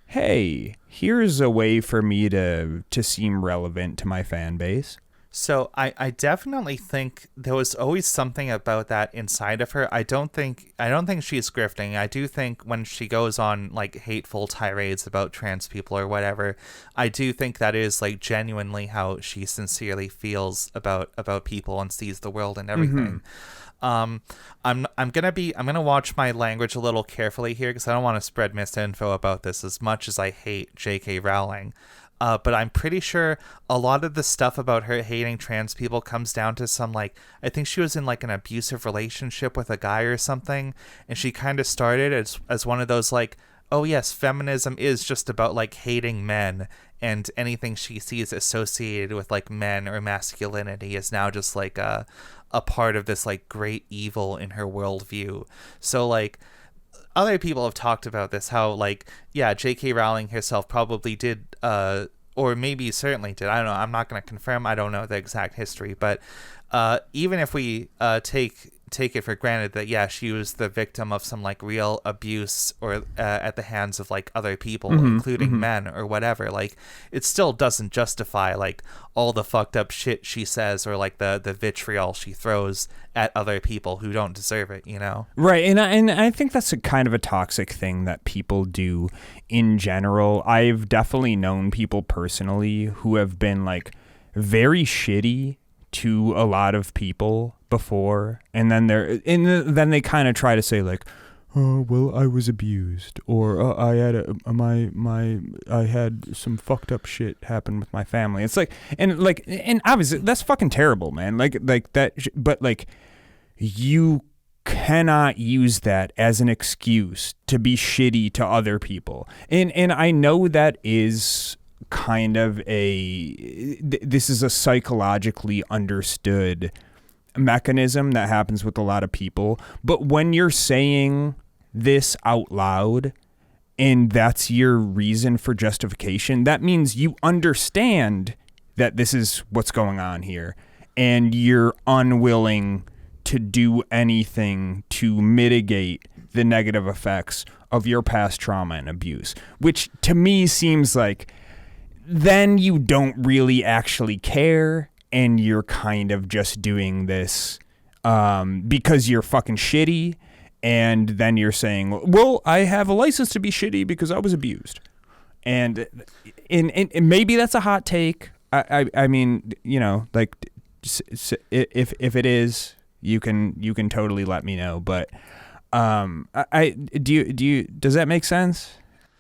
hey, here's a way for me to seem relevant to my fan base? So I definitely think there was always something about that inside of her. I don't think she's grifting. I do think when she goes on like hateful tirades about trans people or whatever, I do think that is like genuinely how she sincerely feels about people and sees the world and everything. I'm gonna watch my language a little carefully here because I don't want to spread misinfo about this as much as I hate J.K. Rowling. But I'm pretty sure a lot of the stuff about her hating trans people comes down to some, like, I think she was in like an abusive relationship with a guy or something, and she kind of started as one of those like, oh yes, feminism is just about like hating men, and anything she sees associated with like men or masculinity is now just like a part of this like great evil in her worldview. So like other people have talked about this, how like, yeah, J.K. Rowling herself probably did, or maybe certainly did, I don't know, I'm not going to confirm, I don't know the exact history, but even if we take it for granted that, yeah, she was the victim of some like real abuse or at the hands of like other people, including men or whatever, like it still doesn't justify like all the fucked up shit she says or like the vitriol she throws at other people who don't deserve it, you know? Right, and I think that's a kind of a toxic thing that people do in general. I've definitely known people personally who have been like very shitty to a lot of people before, and then then they kind of try to say like, oh well, I was abused, or I had I had some fucked up shit happen with my family. It's like, and obviously that's fucking terrible, man. Like that, but like you cannot use that as an excuse to be shitty to other people, and I know that is kind of this is a psychologically understood mechanism that happens with a lot of people, but when you're saying this out loud and that's your reason for justification, that means you understand that this is what's going on here and you're unwilling to do anything to mitigate the negative effects of your past trauma and abuse, which to me seems like then you don't really actually care and you're kind of just doing this because you're fucking shitty, and then you're saying, well, I have a license to be shitty because I was abused. And maybe that's a hot take. I mean, you know, like if it is, you can totally let me know, but does that make sense?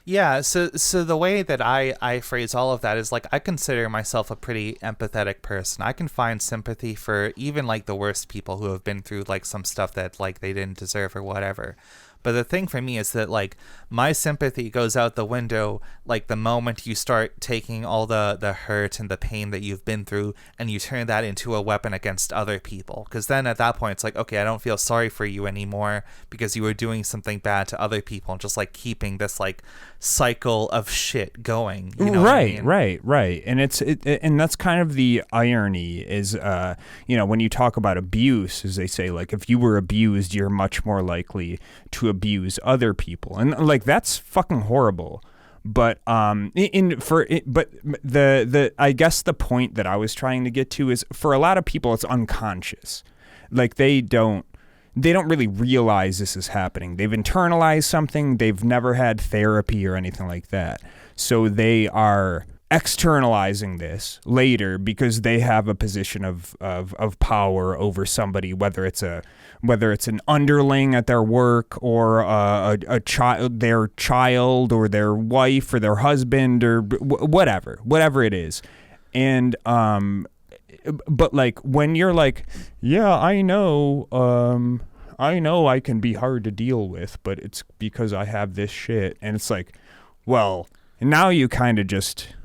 Yeah, so the way that I phrase all of that is like, I consider myself a pretty empathetic person. I can find sympathy for even like the worst people who have been through like some stuff that like they didn't deserve or whatever. But the thing for me is that like my sympathy goes out the window like the moment you start taking all the hurt and the pain that you've been through and you turn that into a weapon against other people. Because then at that point it's like, okay, I don't feel sorry for you anymore because you were doing something bad to other people, and just like keeping this like cycle of shit going. You know right, what I mean? right. And and that's kind of the irony is, you know, when you talk about abuse, as they say, like if you were abused, you're much more likely to abuse other people, and like that's fucking horrible. But but the I guess the point that I was trying to get to is, for a lot of people it's unconscious, like they don't really realize this is happening. They've internalized something. They've never had therapy or anything like that, so they are externalizing this later because they have a position of power over somebody, whether it's an underling at their work or a child, their child, or their wife or their husband, or whatever it is. And but like when you're like, yeah, I know I can be hard to deal with, but it's because I have this shit, and it's like, well, now you kind of just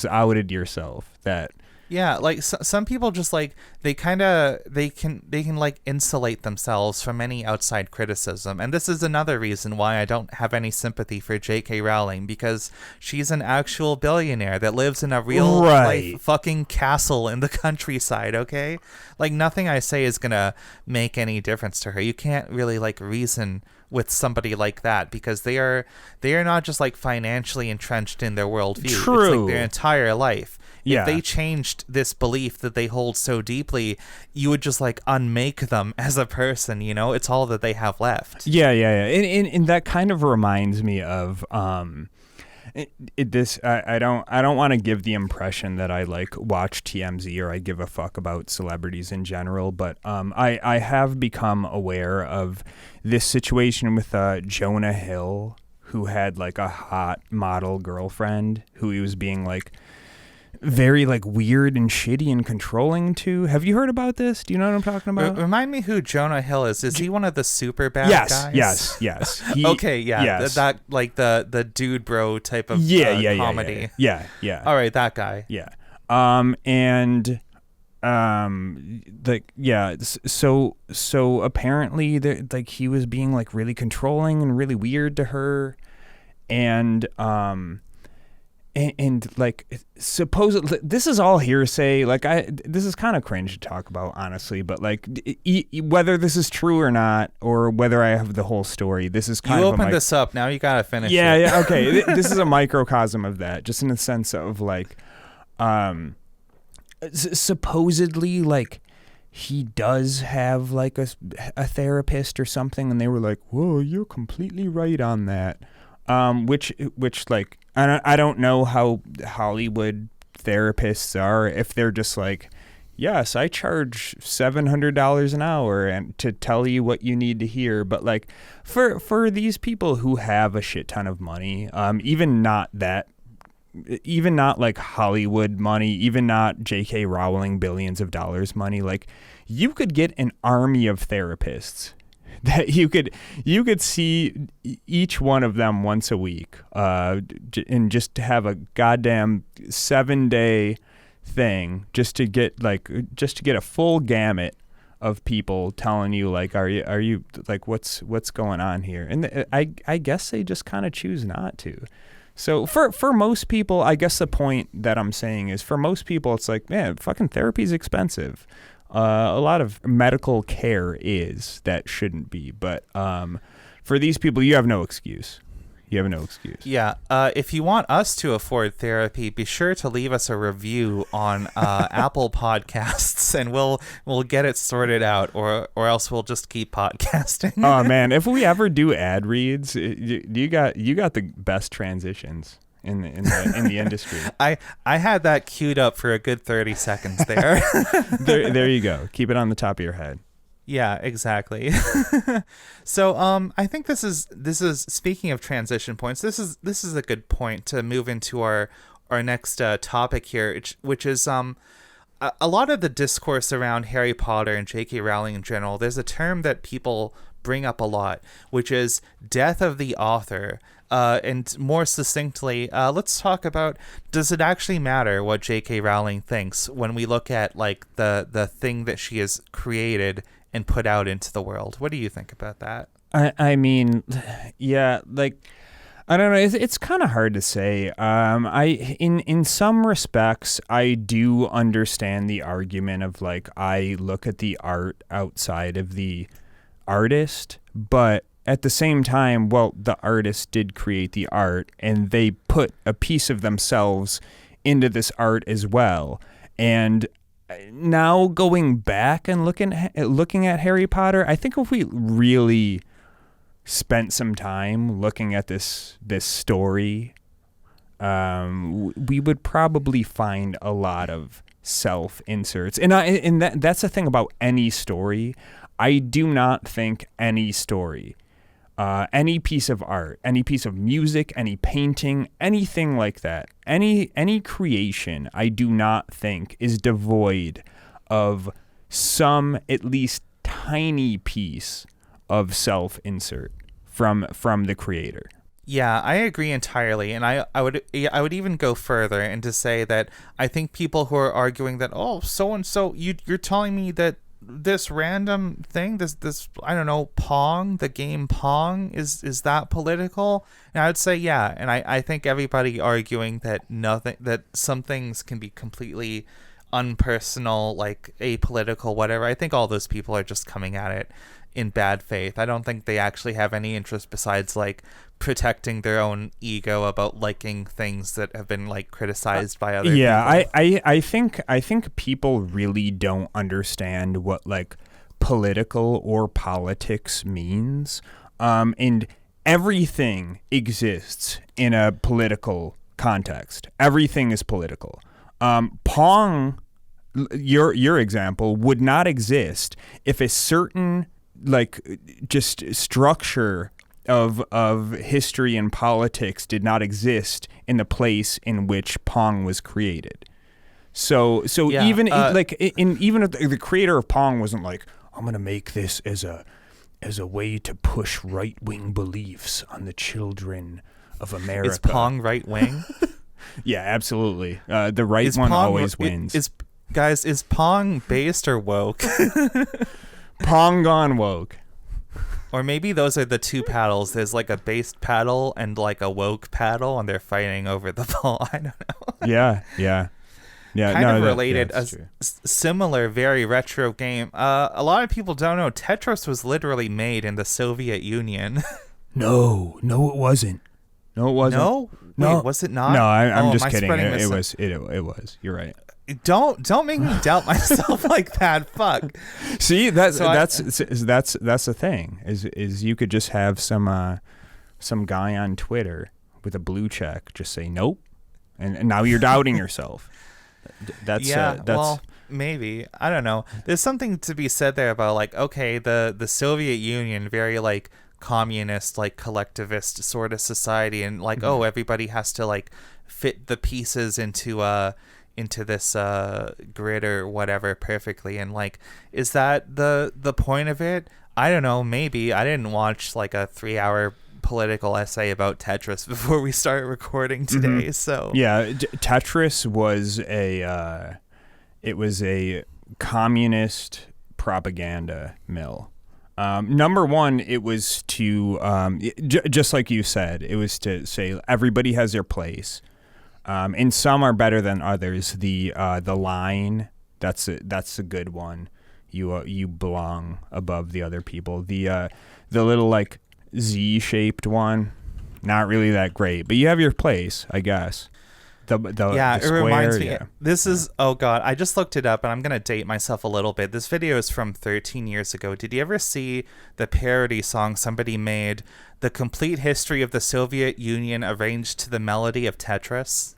outed yourself. That Yeah, like some people just like they can like insulate themselves from any outside criticism, and this is another reason why I don't have any sympathy for J.K. Rowling, because she's an actual billionaire that lives in a real life fucking castle in the countryside. Okay, like nothing I say is gonna make any difference to her. You can't really like reason with somebody like that because they are not just like financially entrenched in their worldview. True. It's like their entire life. Yeah. If they changed changed this belief that they hold so deeply, you would just like unmake them as a person, you know? It's all that they have left. Yeah. And that kind of reminds me of I don't want to give the impression that I like watch TMZ or I give a fuck about celebrities in general, but I have become aware of this situation with Jonah Hill, who had like a hot model girlfriend who he was being like very like weird and shitty and controlling to. Have you heard about this? Do you know what I'm talking about? Remind me who Jonah Hill is. Is he one of the super bad guys? Yes. Okay, yeah. Yes. That like the dude bro type of comedy. Yeah. All right, that guy. Yeah. So apparently like he was being like really controlling and really weird to her, and like supposedly this is all hearsay. Like this is kind of cringe to talk about, honestly, but like whether this is true or not, or whether I have the whole story, this is kind of you opened this up, now you gotta finish it. Yeah, okay. This is a microcosm of that, just in the sense of like supposedly like he does have like a therapist or something, and they were like, whoa, you're completely right on that. Which like I don't know how Hollywood therapists are, if they're just like, yes, I charge $700 an hour and to tell you what you need to hear. But like for these people who have a shit ton of money, even not like Hollywood money, even not J.K. Rowling billions of dollars money, like you could get an army of therapists that you could see each one of them once a week, and just to have a goddamn 7-day thing just to get a full gamut of people telling you like, are you like, what's going on here? And I guess they just kind of choose not to. So for most people, I guess the point that I'm saying is, for most people, it's like, man, fucking therapy is expensive. A lot of medical care is that shouldn't be, but for these people, you have no excuse. Yeah. If you want us to afford therapy, be sure to leave us a review on Apple Podcasts, and we'll get it sorted out, or else we'll just keep podcasting. Oh man, if we ever do ad reads, you got the best transitions in the industry. I had that queued up for a good 30 seconds there. There you go. Keep it on the top of your head. Yeah, exactly. So I think this is speaking of transition points, this is a good point to move into our next topic here, which is a lot of the discourse around Harry Potter and J.K. Rowling in general. There's a term that people bring up a lot, which is death of the author. And more succinctly, let's talk about, does it actually matter what J.K. Rowling thinks when we look at like the thing that she has created and put out into the world? What do you think about that? I mean, yeah, like, I don't know. It's kind of hard to say. In some respects, I do understand the argument of like, I look at the art outside of the artist, but at the same time, well, the artist did create the art, and they put a piece of themselves into this art as well. And now going back and looking at Harry Potter, I think if we really spent some time looking at this story, we would probably find a lot of self-inserts. And that's the thing about any story. I do not think any story, any piece of art, any piece of music, any painting, anything like that, any creation, I do not think is devoid of some at least tiny piece of self-insert from the creator. Yeah, I agree entirely, and I would even go further and to say that I think people who are arguing that, oh, so and so, you're telling me that this random thing, this I don't know, Pong, the game Pong, is that political? And I would say yeah, and I think everybody arguing that some things can be completely unpersonal, like apolitical, whatever. I think all those people are just coming at it in bad faith. I don't think they actually have any interest besides like protecting their own ego about liking things that have been like criticized by other people. I think people really don't understand what like political or politics means. And everything exists in a political context. Everything is political. Pong, your example, would not exist if a certain like just structure of history and politics did not exist in the place in which Pong was created. So Yeah, even even if the creator of Pong wasn't like, I'm gonna make this as a way to push right wing beliefs on the children of America. Is Pong right wing? Yeah, absolutely. The right one always wins. Is Pong based or woke? Pong gone woke. Or maybe those are the two paddles. There's like a based paddle and like a woke paddle, and they're fighting over the ball. I don't know. Yeah. Kind of related, a similar, very retro game. A lot of people don't know Tetris was literally made in the Soviet Union. No, it wasn't. No, it wasn't. No? No. Wait, was it not? No, I'm just kidding. It was. It was. You're right. Don't make me doubt myself like that. Fuck. See, that's the thing. Is you could just have some guy on Twitter with a blue check just say nope, and now you're doubting yourself. Well, maybe, I don't know. There's something to be said there about like, okay, the Soviet Union, very like communist, like collectivist sort of society, and like, oh, everybody has to like fit the pieces into this grid or whatever perfectly, and like, is that the point of it? I don't know. Maybe. I didn't watch like a 3-hour political essay about Tetris before we started recording today. So yeah, Tetris was a communist propaganda mill. Number one, it was to just like you said, it was to say everybody has their place, and some are better than others. The line, that's a good one. You belong above the other people. The little like Z-shaped one, not really that great, but you have your place, I guess. The it square, reminds me. yeah. This is, oh god, I just looked it up, and I'm gonna date myself a little bit. This video is from 13 years ago. Did you ever see the parody song somebody made, "The Complete History of the Soviet Union Arranged to the Melody of Tetris"?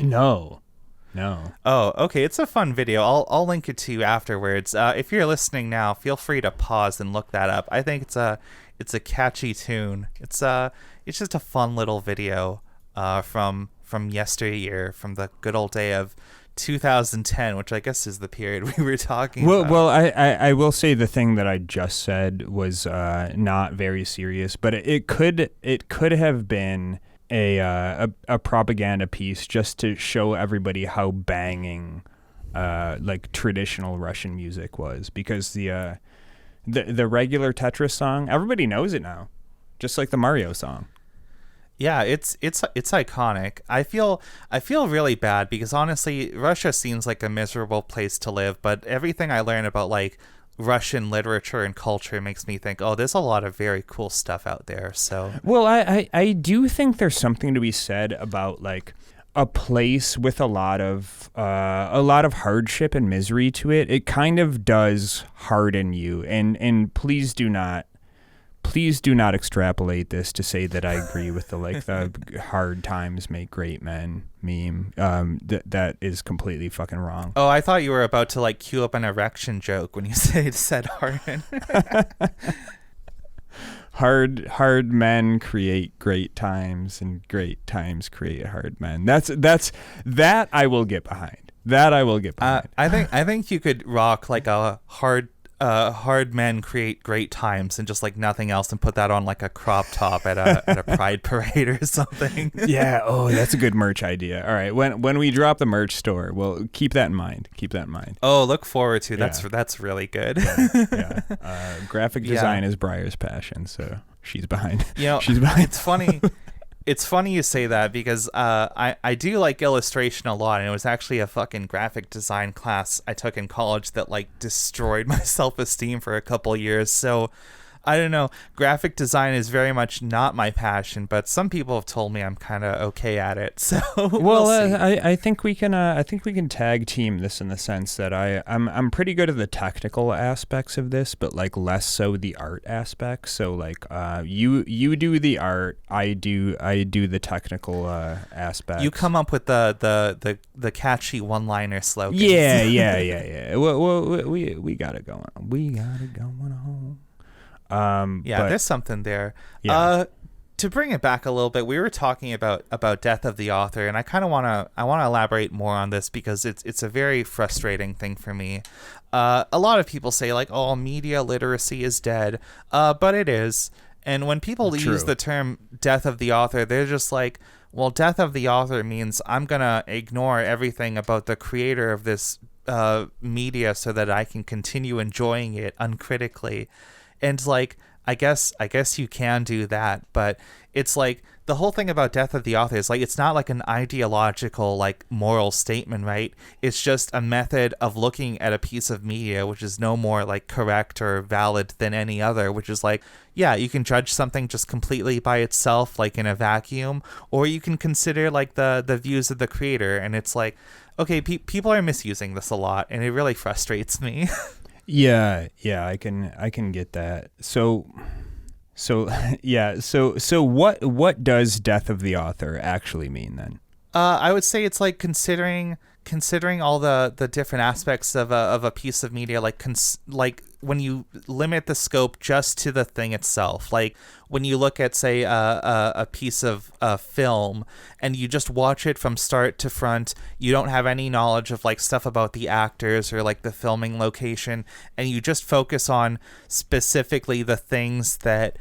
No. Oh, okay. It's a fun video. I'll link it to you afterwards. If you're listening now, feel free to pause and look that up. I think it's a catchy tune. It's just a fun little video from yesteryear, from the good old day of 2010, which I guess is the period we were talking about. Well, I will say the thing that I just said was not very serious, but it could have been a propaganda piece just to show everybody how banging like traditional Russian music was, because the regular Tetris song, everybody knows it now, just like the Mario song. Yeah, it's iconic. I feel really bad because honestly, Russia seems like a miserable place to live, but everything I learn about like Russian literature and culture makes me think, oh, there's a lot of very cool stuff out there. So, well, I do think there's something to be said about like a place with a lot of hardship and misery to it. It kind of does harden you, and please do not extrapolate this to say that I agree with the hard times make great men meme. That is completely fucking wrong. Oh, I thought you were about to like cue up an erection joke when you said harden. Hard men create great times, and great times create hard men. That I will get behind. I think you could rock like a hard men create great times and just like nothing else, and put that on like a crop top at a pride parade or something. Yeah. Oh, that's a good merch idea. All right. When we drop the merch store, well, keep that in mind. Oh, look forward to that's really good. Yeah. Graphic design is Briar's passion, so she's behind. You know, she's behind. It's funny. It's funny you say that because I do like illustration a lot, and it was actually a fucking graphic design class I took in college that like destroyed my self-esteem for a couple years. So I don't know. Graphic design is very much not my passion, but some people have told me I'm kind of okay at it. So well, I think we can tag team this in the sense that I'm pretty good at the technical aspects of this, but like less so the art aspects. So like you do the art, I do the technical aspects. You come up with the catchy one-liner slogans. Yeah. Well, we got it going. We got it going on. There's something there. Yeah. To bring it back a little bit, we were talking about death of the author, and I kind of want to elaborate more on this because it's a very frustrating thing for me. A lot of people say like, "Oh, media literacy is dead," but it is. And when people use the term death of the author, they're just like, "Well, death of the author means I'm gonna ignore everything about the creator of this media so that I can continue enjoying it uncritically." And like, I guess you can do that, but it's like the whole thing about death of the author is like, it's not like an ideological like moral statement, right? It's just a method of looking at a piece of media which is no more like correct or valid than any other, which is like, yeah, you can judge something just completely by itself, like in a vacuum, or you can consider like the views of the creator. And it's like, okay, people are misusing this a lot, and it really frustrates me. Yeah, I can get that. So what does death of the author actually mean then? I would say it's like considering all the different aspects of a piece of media, like when you limit the scope just to the thing itself, like when you look at, say, a piece of film and you just watch it from start to front, you don't have any knowledge of like stuff about the actors or like the filming location, and you just focus on specifically the things that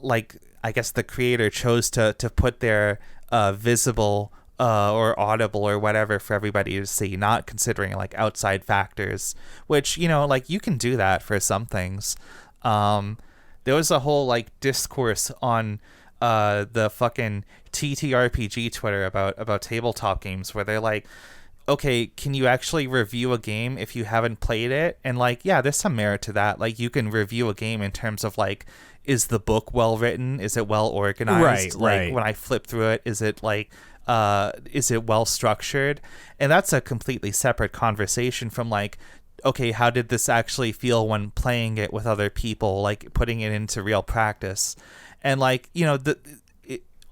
like I guess the creator chose to put there visible or audible or whatever for everybody to see, not considering like outside factors, which, you know, like you can do that for some things. There was a whole like discourse on the fucking TTRPG Twitter about tabletop games where they're like, okay, can you actually review a game if you haven't played it? And like, yeah, there's some merit to that. Like, you can review a game in terms of like, is the book well written? Is it well organized? Like when I flip through it, is it like is it well structured? And that's a completely separate conversation from like, okay, how did this actually feel when playing it with other people, like putting it into real practice? And like, you know,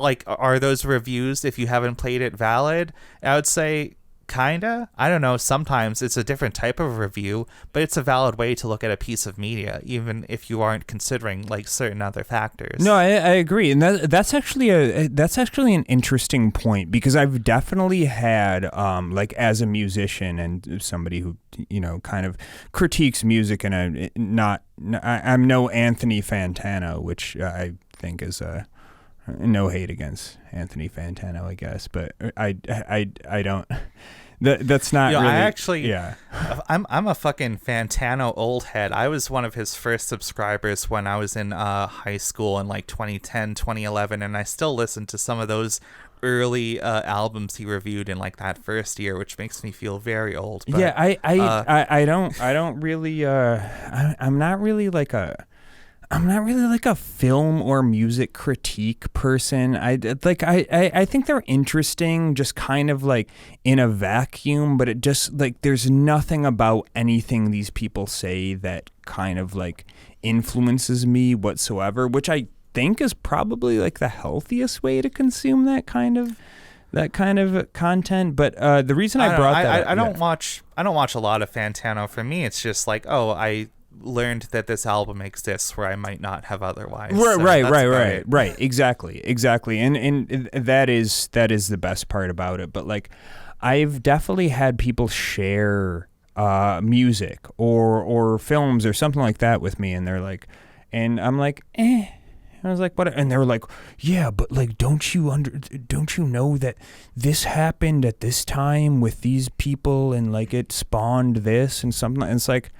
like, are those reviews, if you haven't played it, valid? I would say kinda. I don't know, sometimes it's a different type of review, but it's a valid way to look at a piece of media, even if you aren't considering like certain other factors. No, I agree, and that's actually an interesting point, because I've definitely had like, as a musician and somebody who, you know, kind of critiques music, and I'm no Anthony Fantano, which I think is no hate against Anthony Fantano, I guess, but I don't. That's not. You know, really, I actually, yeah. I'm a fucking Fantano old head. I was one of his first subscribers when I was in high school in like 2010, 2011, and I still listen to some of those early albums he reviewed in like that first year, which makes me feel very old. But, yeah, I don't really. I'm not really like a film or music critique person. I think they're interesting, just kind of like in a vacuum, but it just like, there's nothing about anything these people say that kind of like influences me whatsoever, which I think is probably like the healthiest way to consume that kind of content. But the reason I brought that up, I don't watch a lot of Fantano. For me, it's just like, oh, I learned that this album exists where I might not have otherwise. Right. Exactly. And that is the best part about it. But like, I've definitely had people share music or films or something like that with me, and they're like, and I'm like, eh. I was like, what? And they were like, yeah, but like, don't you know that this happened at this time with these people, and like it spawned this and something. And it's like,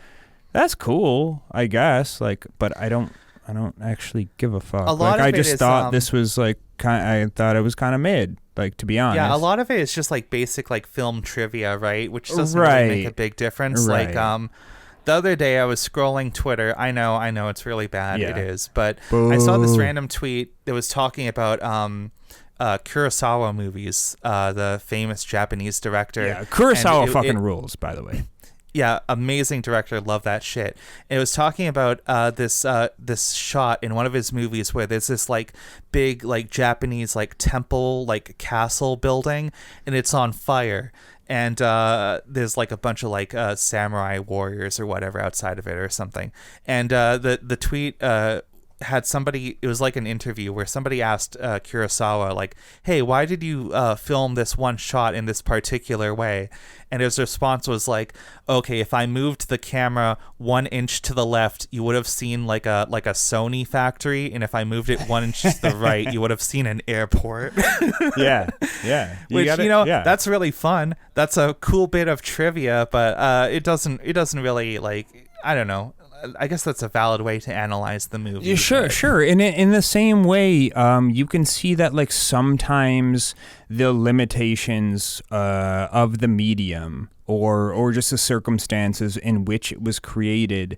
that's cool, I guess. Like, but I don't I don't actually give a fuck. A lot like of I it just is, thought this was like I thought it was kind of mid. Like, to be honest. Yeah, a lot of it is just like basic like film trivia, right? Which doesn't Right. really make a big difference. Right. Like the other day I was scrolling Twitter. I know it's really bad. Yeah. It is, but Boo. I saw this random tweet that was talking about Kurosawa movies, the famous Japanese director. Yeah, Kurosawa And fucking rules, by the way. Yeah, amazing director. Love that shit. And it was talking about this shot in one of his movies where there's this like big like Japanese like temple like castle building, and it's on fire. And there's like a bunch of like samurai warriors or whatever outside of it or something. And the tweet had somebody, it was like an interview where somebody asked Kurosawa like, hey, why did you film this one shot in this particular way? And his response was like, okay, if I moved the camera 1 inch to the left, you would have seen like a Sony factory, and if I moved it 1 inch to the right, you would have seen an airport. Yeah. That's really fun. That's a cool bit of trivia, but it doesn't really, like, I don't know. I guess that's a valid way to analyze the movie. Yeah, sure. In the same way, you can see that like sometimes the limitations of the medium or just the circumstances in which it was created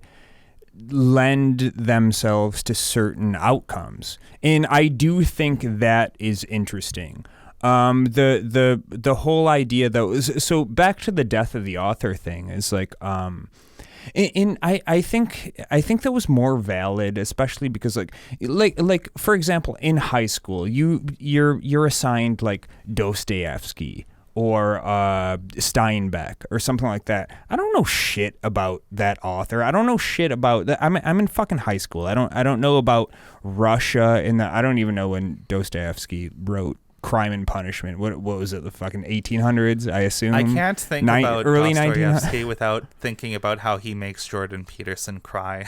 lend themselves to certain outcomes, and I do think that is interesting. The whole idea though is, so back to the death of the author thing is like I think that was more valid, especially because like for example, in high school, you're assigned like Dostoevsky or Steinbeck or something like that. I don't know shit about that author. I don't know shit about that. I'm in fucking high school. I don't know about Russia I don't even know when Dostoevsky wrote Crime and Punishment. What was it? The fucking 1800s, I assume. I can't think about early Dostoevsky without thinking about how he makes Jordan Peterson cry.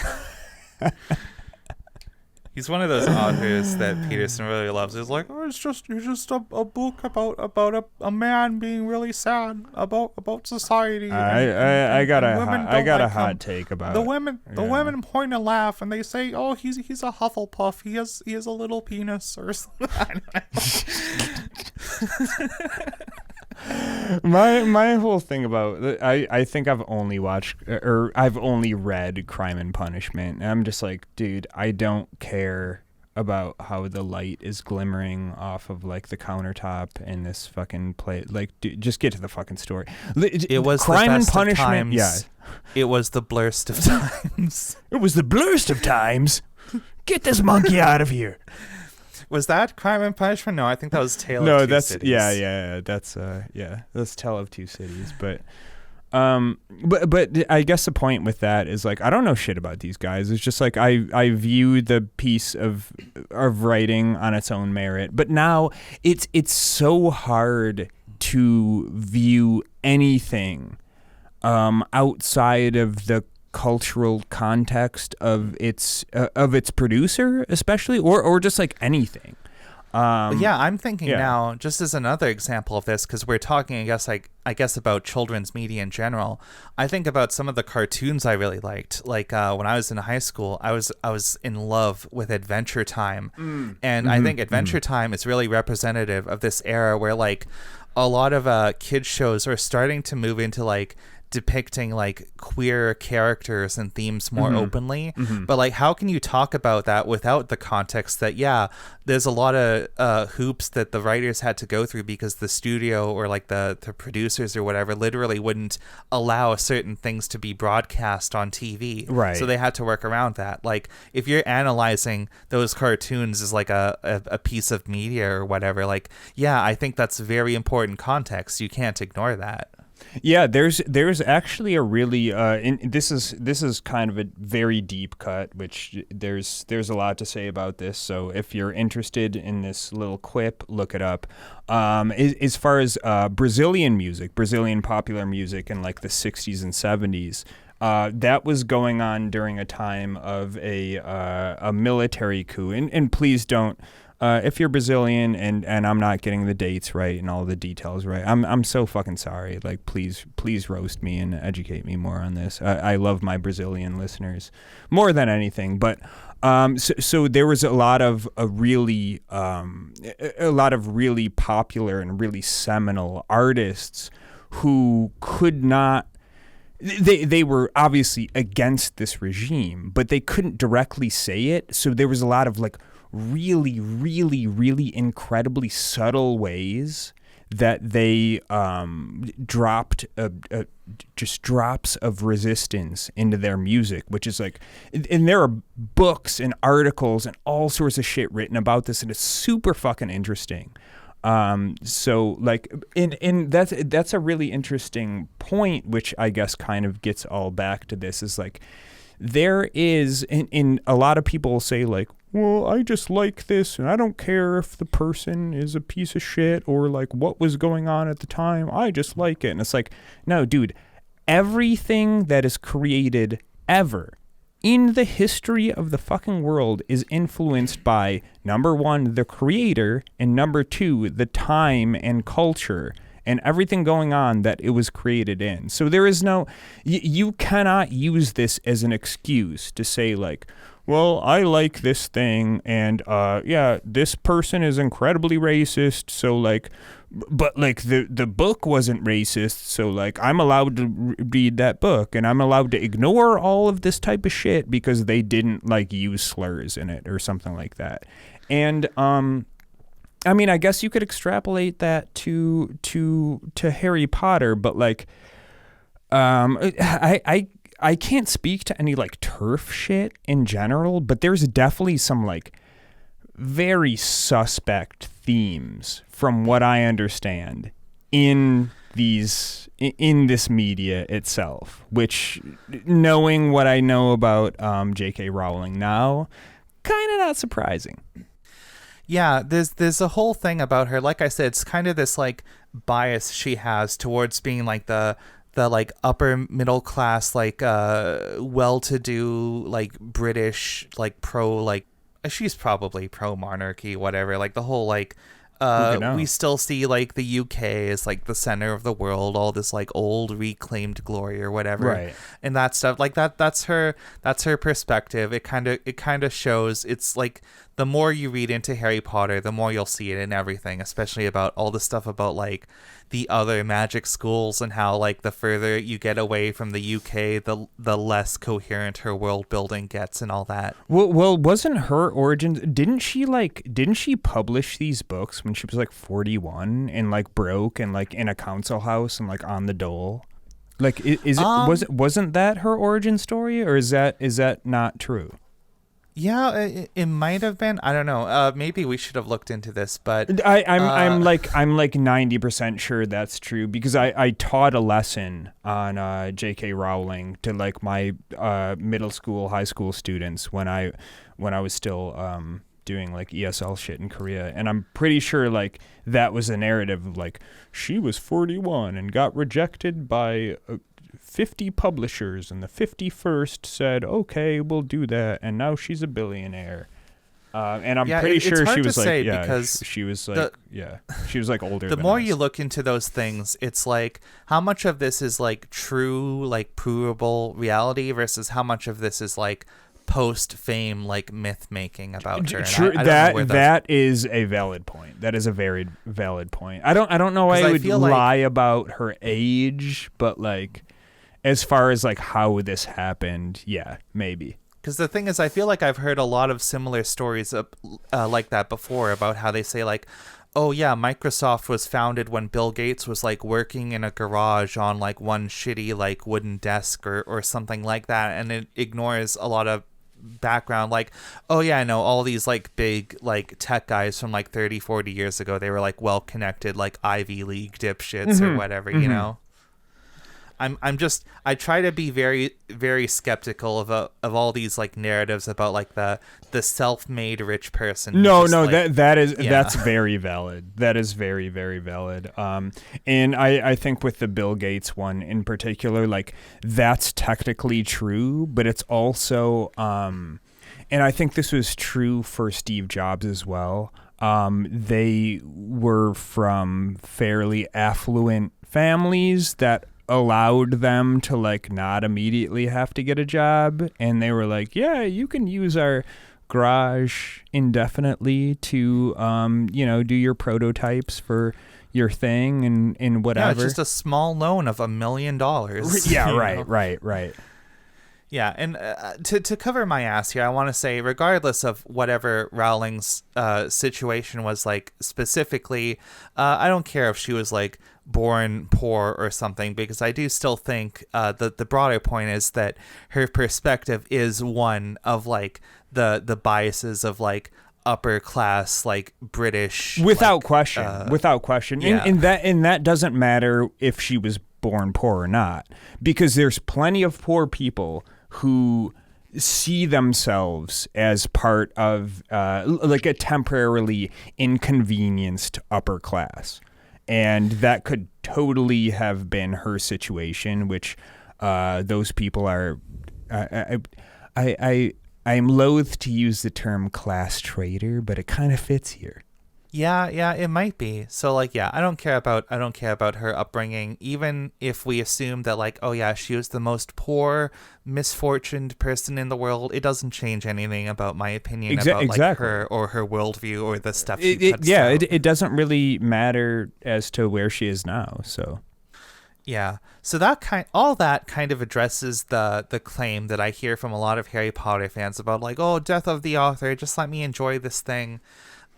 He's one of those authors that Peterson really loves. He's like, oh, it's just a book about a man being really sad about society. I got a hot take about the women. The women point and laugh, and they say, "Oh, he's a Hufflepuff. He has a little penis or something." I don't know. My whole thing about I think I've only read Crime and Punishment, and I'm just like, dude, I don't care about how the light is glimmering off of like the countertop in this fucking play. Like, dude, just get to the fucking story. It was Crime the and best Punishment. Of times. Yeah, it was the blurst of times. It was the blurst of times. Get this monkey out of here. Was that Crime and Punishment? No, I think that was Tale of Two Cities. Yeah. That's Tale of Two Cities. But I guess the point with that is like I don't know shit about these guys. It's just like I view the piece of writing on its own merit. But now it's so hard to view anything outside of the cultural context of its producer, especially, or just like anything. I'm thinking now, just as another example of this, because we're talking, I guess about children's media in general. I think about some of the cartoons I really liked. Like when I was in high school, I was in love with Adventure Time, and I think Adventure Time is really representative of this era where like a lot of kids shows are starting to move into like depicting like queer characters and themes more openly, but like how can you talk about that without the context that there's a lot of hoops that the writers had to go through because the studio or like the producers or whatever literally wouldn't allow certain things to be broadcast on TV, right? So they had to work around that. Like if you're analyzing those cartoons as like a piece of media or whatever, like I think that's very important context. You can't ignore that. Yeah, there's actually a really this is kind of a very deep cut, which there's a lot to say about this. So if you're interested in this little quip, look it up. As far as Brazilian popular music in like the 60s and 70s, That was going on during a time of a military coup. And please don't, if you're Brazilian and I'm not getting the dates right and all the details right, I'm so fucking sorry. Like, please roast me and educate me more on this. I love my Brazilian listeners more than anything, but so there was a lot of really popular and really seminal artists who could not. They were obviously against this regime, but they couldn't directly say it. So there was a lot of like really, really, really incredibly subtle ways that they dropped just drops of resistance into their music, which is like, and there are books and articles and all sorts of shit written about this, and it's super fucking interesting. So like, and that's a really interesting point, which I guess kind of gets all back to this, is like, there is, in a lot of people say like, well, I just like this and I don't care if the person is a piece of shit or like what was going on at the time. I just like it. And it's like, no, dude, everything that is created ever in the history of the fucking world is influenced by, number one, the creator, and number two, the time and culture and everything going on that it was created in. So there is no, you cannot use this as an excuse to say like, well, I like this thing, and yeah, this person is incredibly racist, so like, but like the book wasn't racist, so like I'm allowed to read that book, and I'm allowed to ignore all of this type of shit because they didn't like use slurs in it or something like that. And I mean, I guess you could extrapolate that to Harry Potter, but like, I can't speak to any like turf shit in general, but there's definitely some like very suspect themes from what I understand in this media itself, which, knowing what I know about J.K. Rowling now, kind of not surprising. Yeah, there's a whole thing about her. Like I said, it's kind of this like bias she has towards being like the like upper middle class, like well-to-do, like British, like pro, like she's probably pro monarchy, whatever. Like the whole like we still see like the UK as like the center of the world, all this like old reclaimed glory or whatever, right? And that stuff like that's her perspective. It kind of shows. It's like the more you read into Harry Potter, the more you'll see it in everything, especially about all the stuff about like the other magic schools and how like the further you get away from the UK, the less coherent her world building gets and all that. Well, wasn't her origins? Didn't she publish these books when she was like 41 and like broke and like in a council house and like on the dole? Like, wasn't that her origin story, or is that not true? Yeah, it might have been. I don't know. Maybe we should have looked into this, but I'm like 90% sure that's true, because I taught a lesson on J.K. Rowling to like my middle school, high school students when I was still doing like ESL shit in Korea, and I'm pretty sure like that was a narrative of like she was 41 and got rejected by 50 publishers, and the 51st said, okay, we'll do that, and now she's a billionaire. And I'm pretty sure she was like, yeah, because she was like, she was like older. The more you look into those things, it's like how much of this is like true, like provable reality versus how much of this is like post-fame, like myth making about her. True, that is a valid point. That is a very valid point. I don't know why I would lie about her age, but like, as far as like how this happened, yeah, maybe. Because the thing is, I feel like I've heard a lot of similar stories like that before, about how they say like, oh yeah, Microsoft was founded when Bill Gates was like working in a garage on like one shitty like wooden desk or something like that, and it ignores a lot of background, like, oh yeah, I know all these like big like tech guys from like 30-40 years ago, they were like well connected, like Ivy League dipshits or whatever, you know. I try to be very, very skeptical of all these like narratives about like the self-made rich person. No, like, that's very valid. That is very, very valid. And I think with the Bill Gates one in particular, like that's technically true, but it's also and I think this was true for Steve Jobs as well. They were from fairly affluent families that allowed them to like not immediately have to get a job, and they were like, yeah, you can use our garage indefinitely to do your prototypes for your thing and whatever. Yeah, it's just a small loan of $1 million. Yeah, right. Yeah, and to cover my ass here, I want to say, regardless of whatever Rowling's situation was like specifically, I don't care if she was like born poor or something, because I do still think the broader point is that her perspective is one of like the biases of like upper class like British, without like, question. Yeah. And that doesn't matter if she was born poor or not, because there's plenty of poor people who see themselves as part of like a temporarily inconvenienced upper class. And that could totally have been her situation, which those people are, I'm loath to use the term class traitor, but it kind of fits here. Yeah, it might be. So like, yeah, I don't care about her upbringing, even if we assume that like, oh yeah, she was the most poor, misfortuned person in the world. It doesn't change anything about my opinion about like her or her worldview or the stuff she puts out. It doesn't really matter as to where she is now. So yeah, so all that kind of addresses the claim that I hear from a lot of Harry Potter fans about like, oh, death of the author, just let me enjoy this thing.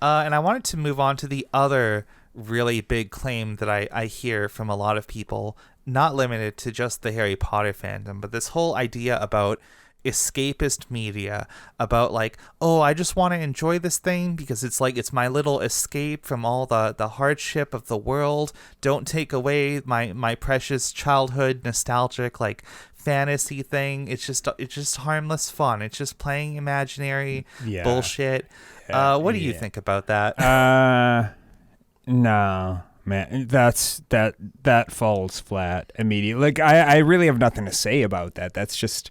And I wanted to move on to the other really big claim that I hear from a lot of people, not limited to just the Harry Potter fandom, but this whole idea about escapist media, about like, oh, I just want to enjoy this thing because it's like it's my little escape from all the hardship of the world. Don't take away my precious childhood nostalgic like fantasy thing. It's just harmless fun. It's just playing imaginary bullshit. What do you think about that? No, man, that falls flat immediately. Like I really have nothing to say about that. That's just,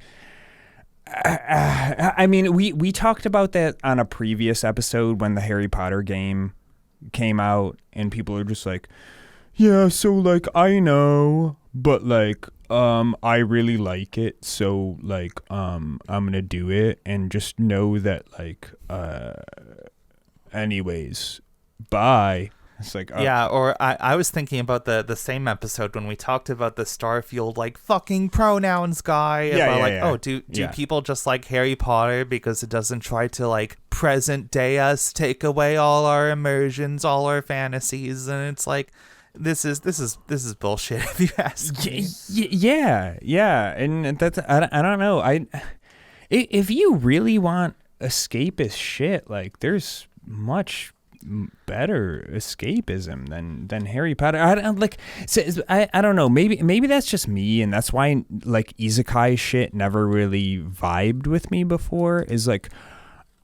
I mean, we talked about that on a previous episode when the Harry Potter game came out, and people are just like, yeah, so like I know, but like I really like it, so like I'm gonna do it, and just know that like anyways, bye. It's like yeah, or I was thinking about the same episode when we talked about the Starfield like fucking pronouns guy. Oh, do people just like Harry Potter because it doesn't try to like present day us, take away all our immersions, all our fantasies, and it's like this is bullshit if you ask me. Yeah, and that's I don't know. If you really want escapist shit, like there's much better escapism than Harry Potter. I don't know. Maybe that's just me, and that's why like isekai shit never really vibed with me before. Is like,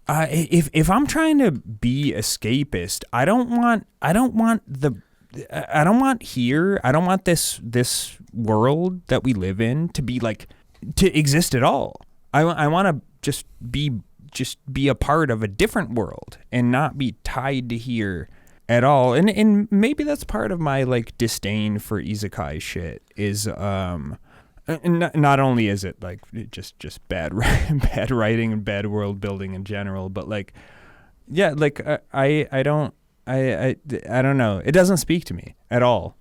if I'm trying to be escapist, I don't want this world that we live in to be like to exist at all. I want to just be a part of a different world and not be tied to here at all. And maybe that's part of my like disdain for isekai shit is not only is it like just bad writing and bad world building in general, but like like I don't know. It doesn't speak to me at all.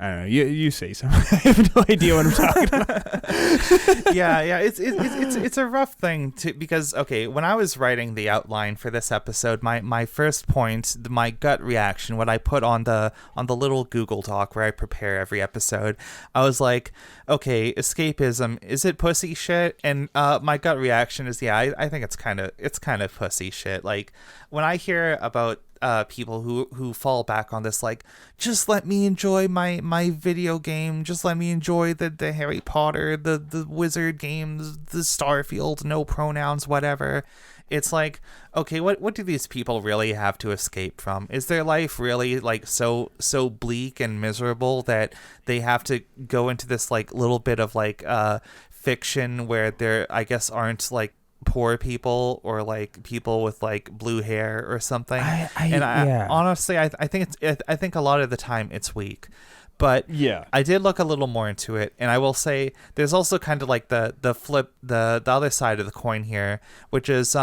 I don't know. You say something. I have no idea what I'm talking about. Yeah. It's a rough thing because okay, when I was writing the outline for this episode, my first point, my gut reaction, what I put on the little Google Doc where I prepare every episode, I was like, okay, escapism, is it pussy shit? And my gut reaction is I think it's kind of pussy shit. Like when I hear about people who fall back on this, like, just let me enjoy my video game, just let me enjoy the Harry Potter, the wizard games, the Starfield, no pronouns, whatever. It's like, okay, what do these people really have to escape from? Is their life really like so bleak and miserable that they have to go into this like little bit of like fiction where there, I guess, aren't like poor people or like people with like blue hair or something? Honestly, I think a lot of the time it's weak. But yeah, I did look a little more into it, and I will say there's also kind of like the flip, the other side of the coin here, which is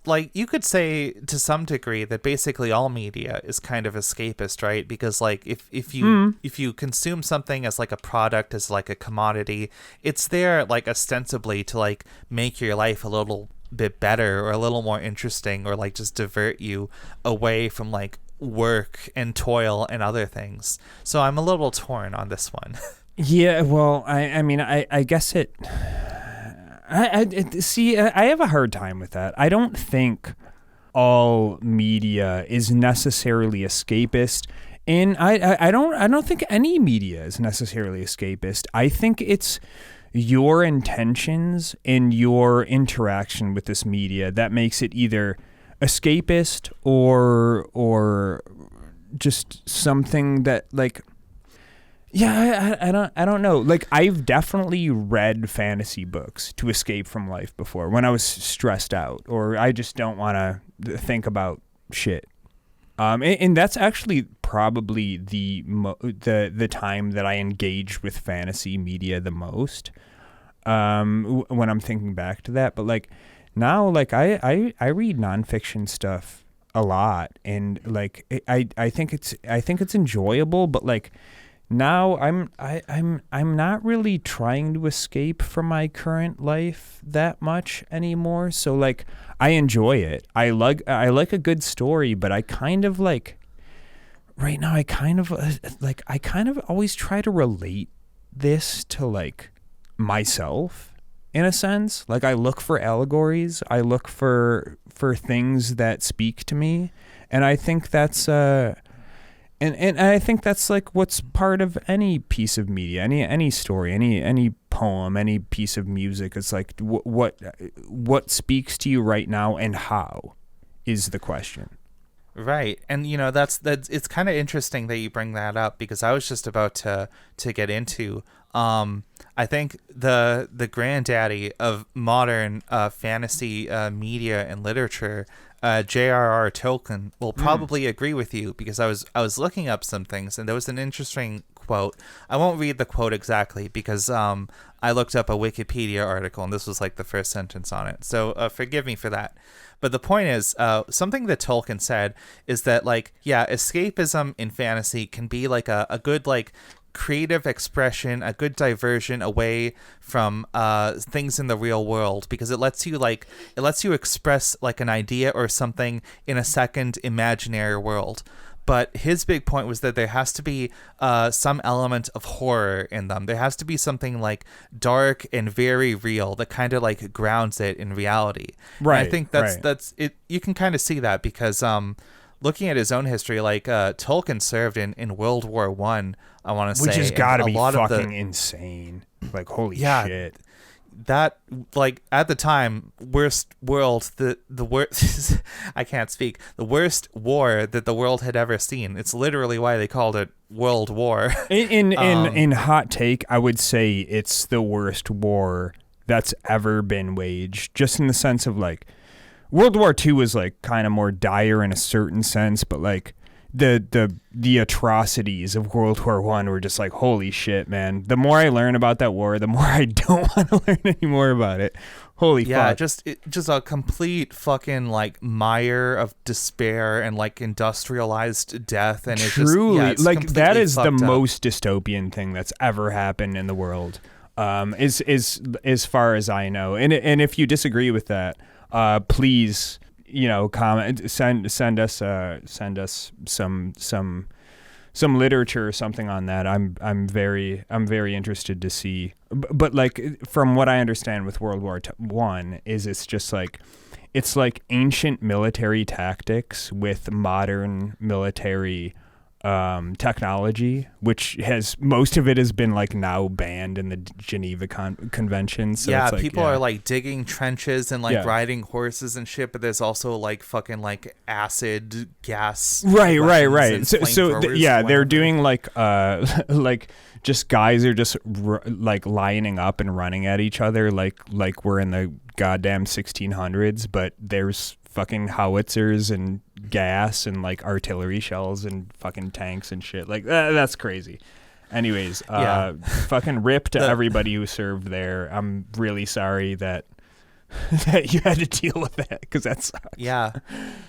like you could say to some degree that basically all media is kind of escapist, right? Because like if you consume something as like a product, as like a commodity, it's there like ostensibly to like make your life a little bit better or a little more interesting, or like just divert you away from like work and toil and other things. So I'm a little torn on this one. Yeah, well, I mean, I guess it. See, I have a hard time with that. I don't think all media is necessarily escapist, and I don't think any media is necessarily escapist. I think it's your intentions and your interaction with this media that makes it either escapist or just something that like, yeah, I don't know. Like, I've definitely read fantasy books to escape from life before when I was stressed out or I just don't want to think about shit. And that's actually probably the time that I engage with fantasy media the most. When I'm thinking back to that, but like now, like I read nonfiction stuff a lot, and like I think it's enjoyable, but like now I'm not really trying to escape from my current life that much anymore. So like I enjoy it. I like a good story, but I kind of like right now I kind of always try to relate this to like myself in a sense. Like I look for allegories, I look for things that speak to me, and I think that's and I think that's like what's part of any piece of media, any story, any poem, any piece of music. It's like what speaks to you right now and how is the question. Right. And you know, that's it's kind of interesting that you bring that up, because I was just about to get into I think the granddaddy of modern fantasy media and literature, J.R.R. Tolkien, will probably agree with you, because I was looking up some things and there was an interesting quote. I won't read the quote exactly because I looked up a Wikipedia article and this was like the first sentence on it. So forgive me for that. But the point is, something that Tolkien said is that, like, yeah, escapism in fantasy can be like a good, like, creative expression, a good diversion away from things in the real world, because it lets you express like an idea or something in a second imaginary world. But his big point was that there has to be some element of horror in them. There has to be something like dark and very real that kind of like grounds it in reality. Right. And I think that's it. You can kind of see that because looking at his own history, like Tolkien served in World War I want to say, which has got to be fucking of insane. Like, holy shit. That, like, at the time, worst world, the worst, I can't speak, the worst war that the world had ever seen. It's literally why they called it World War. In hot take, I would say it's the worst war that's ever been waged, just in the sense of, like, World War II was, like, kind of more dire in a certain sense, but, like, the atrocities of World War I were just like, holy shit, man. The more I learn about that war, the more I don't want to learn any more about it. Holy fuck. Just a complete fucking like mire of despair and like industrialized death, and it's truly just, like that is the up. most dystopian thing that's ever happened in the world. Is as far as I know. And if you disagree with that, please, you know, comment, send us some literature or something on that. I'm very interested to see. But like from what I understand with World War I is it's just like it's like ancient military tactics with modern military technology, which has most of it has been like now banned in the Geneva Convention. So yeah, it's like, people are like digging trenches and like Yeah. riding horses and shit, but there's also like fucking like acid gas. right. and So flamethrowers, they're whatever. doing like like just guys are just like lining up and running at each other like we're in the goddamn 1600s, but there's fucking howitzers and gas and like artillery shells and fucking tanks and shit. Like that's crazy. Anyways, fucking rip to everybody who served there. I'm really sorry that that you had to deal with that, because that sucks. Yeah,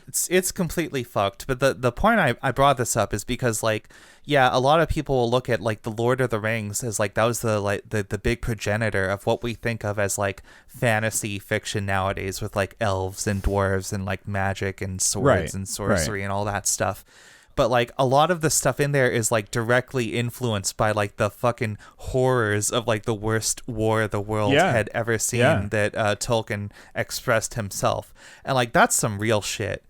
it's completely fucked. But the point I brought this up is because like, yeah, a lot of people will look at like the Lord of the Rings as like that was the big progenitor of what we think of as like fantasy fiction nowadays, with like elves and dwarves and like magic and swords and sorcery and all that stuff. But like a lot of the stuff in there is like directly influenced by like the fucking horrors of like the worst war the world had ever seen that Tolkien expressed himself. And like that's some real shit.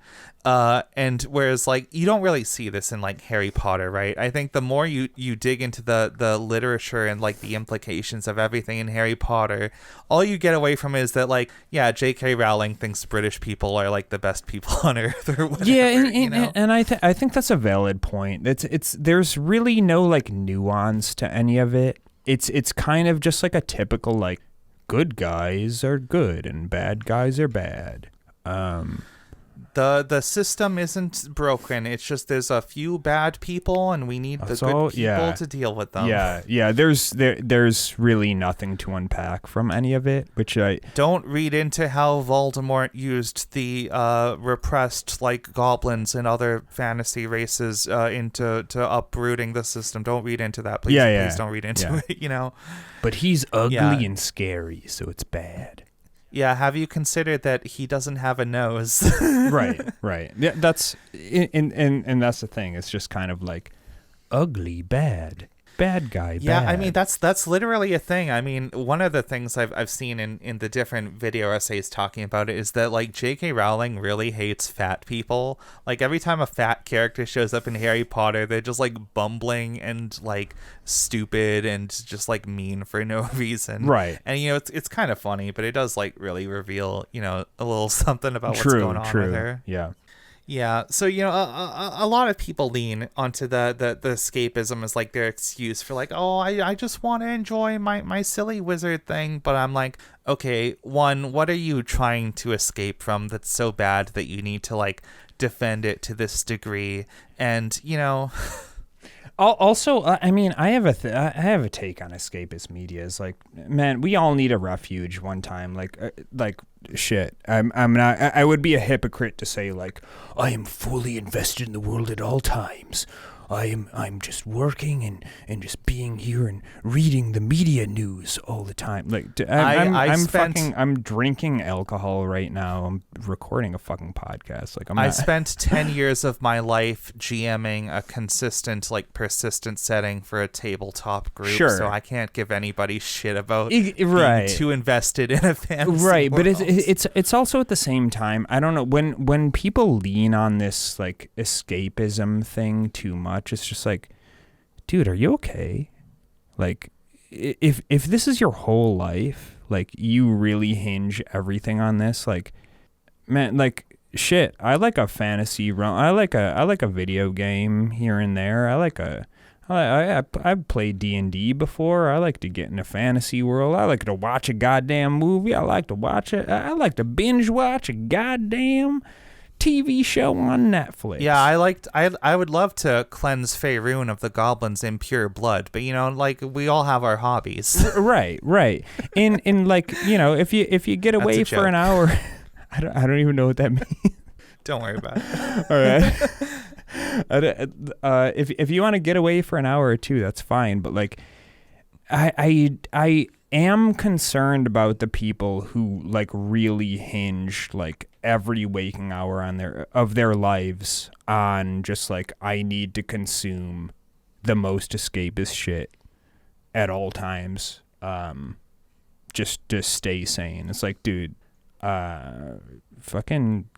And whereas like you don't really see this in like Harry Potter, right? I think the more you dig into the literature and like the implications of everything in Harry Potter, all you get away from is that like, yeah, J.K. Rowling thinks British people are like the best people on earth or whatever. Yeah, you know? and I think that's a valid point. It's there's really no like nuance to any of it. It's kind of just like a typical like good guys are good and bad guys are bad. The system isn't broken. It's just there's a few bad people, and we need the good people to deal with them. Yeah. There's really nothing to unpack from any of it, which I don't read into how Voldemort used the repressed like goblins and other fantasy races into uprooting the system. Don't read into that, please. Please don't read into it. You know. But he's ugly and scary, so it's bad. Yeah, have you considered that he doesn't have a nose? Right. Yeah, that's and that's the thing. It's just kind of like ugly, bad guy. Yeah, bad. I mean that's literally a thing. I mean, one of the things I've seen in the different video essays talking about it is that like J.K. Rowling really hates fat people. Like every time a fat character shows up in Harry Potter, they're just like bumbling and like stupid and just like mean for no reason. Right. And you know it's kind of funny, but it does like really reveal, you know, a little something about what's going on with her. Yeah. Yeah, so you know, a lot of people lean onto the escapism as like their excuse for like, oh, I just want to enjoy my silly wizard thing. But I'm like, okay, one, what are you trying to escape from that's so bad that you need to like defend it to this degree? And you know. Also, I mean, I have a take on escapist media. It's like, man, we all need a refuge one time. Like shit. I'm not. I would be a hypocrite to say like I am fully invested in the world at all times. I'm just working and just being here and reading the media news all the time. Like I'm drinking alcohol right now. I'm recording a fucking podcast. Like I spent 10 years of my life GMing a consistent, like persistent setting for a tabletop group. Sure. So I can't give anybody shit about right. being too invested in a fantasy right, world. but it's also at the same time, I don't know, when people lean on this like escapism thing too much, it's just like, dude, are you okay? Like, if this is your whole life, like you really hinge everything on this, like, man, like shit. I like a fantasy run. I like a video game here and there. I've played D&D before. I like to get in a fantasy world. I like to watch a goddamn movie. I like to binge watch a goddamn TV show on Netflix. Yeah, I would love to cleanse Faerun of the goblins in pure blood, but you know, like we all have our hobbies. Right. In like, you know, if you get away for an hour, I don't even know what that means. Don't worry about it. All right. If you want to get away for an hour or two, that's fine. But like, I am concerned about the people who like really hinge like every waking hour of their lives on just like, I need to consume the most escapist shit at all times, just to stay sane. It's like, dude, fucking,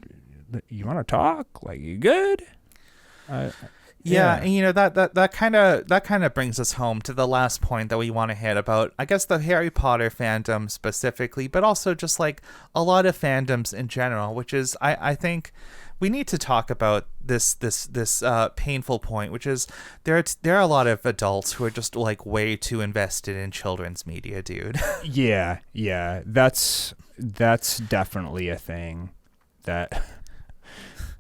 you want to talk? Like, you good? Yeah, and that kind of brings us home to the last point that we want to hit about, I guess, the Harry Potter fandom specifically, but also just like a lot of fandoms in general, which is I think we need to talk about this painful point, which is there are a lot of adults who are just like way too invested in children's media, dude. Yeah, that's definitely a thing that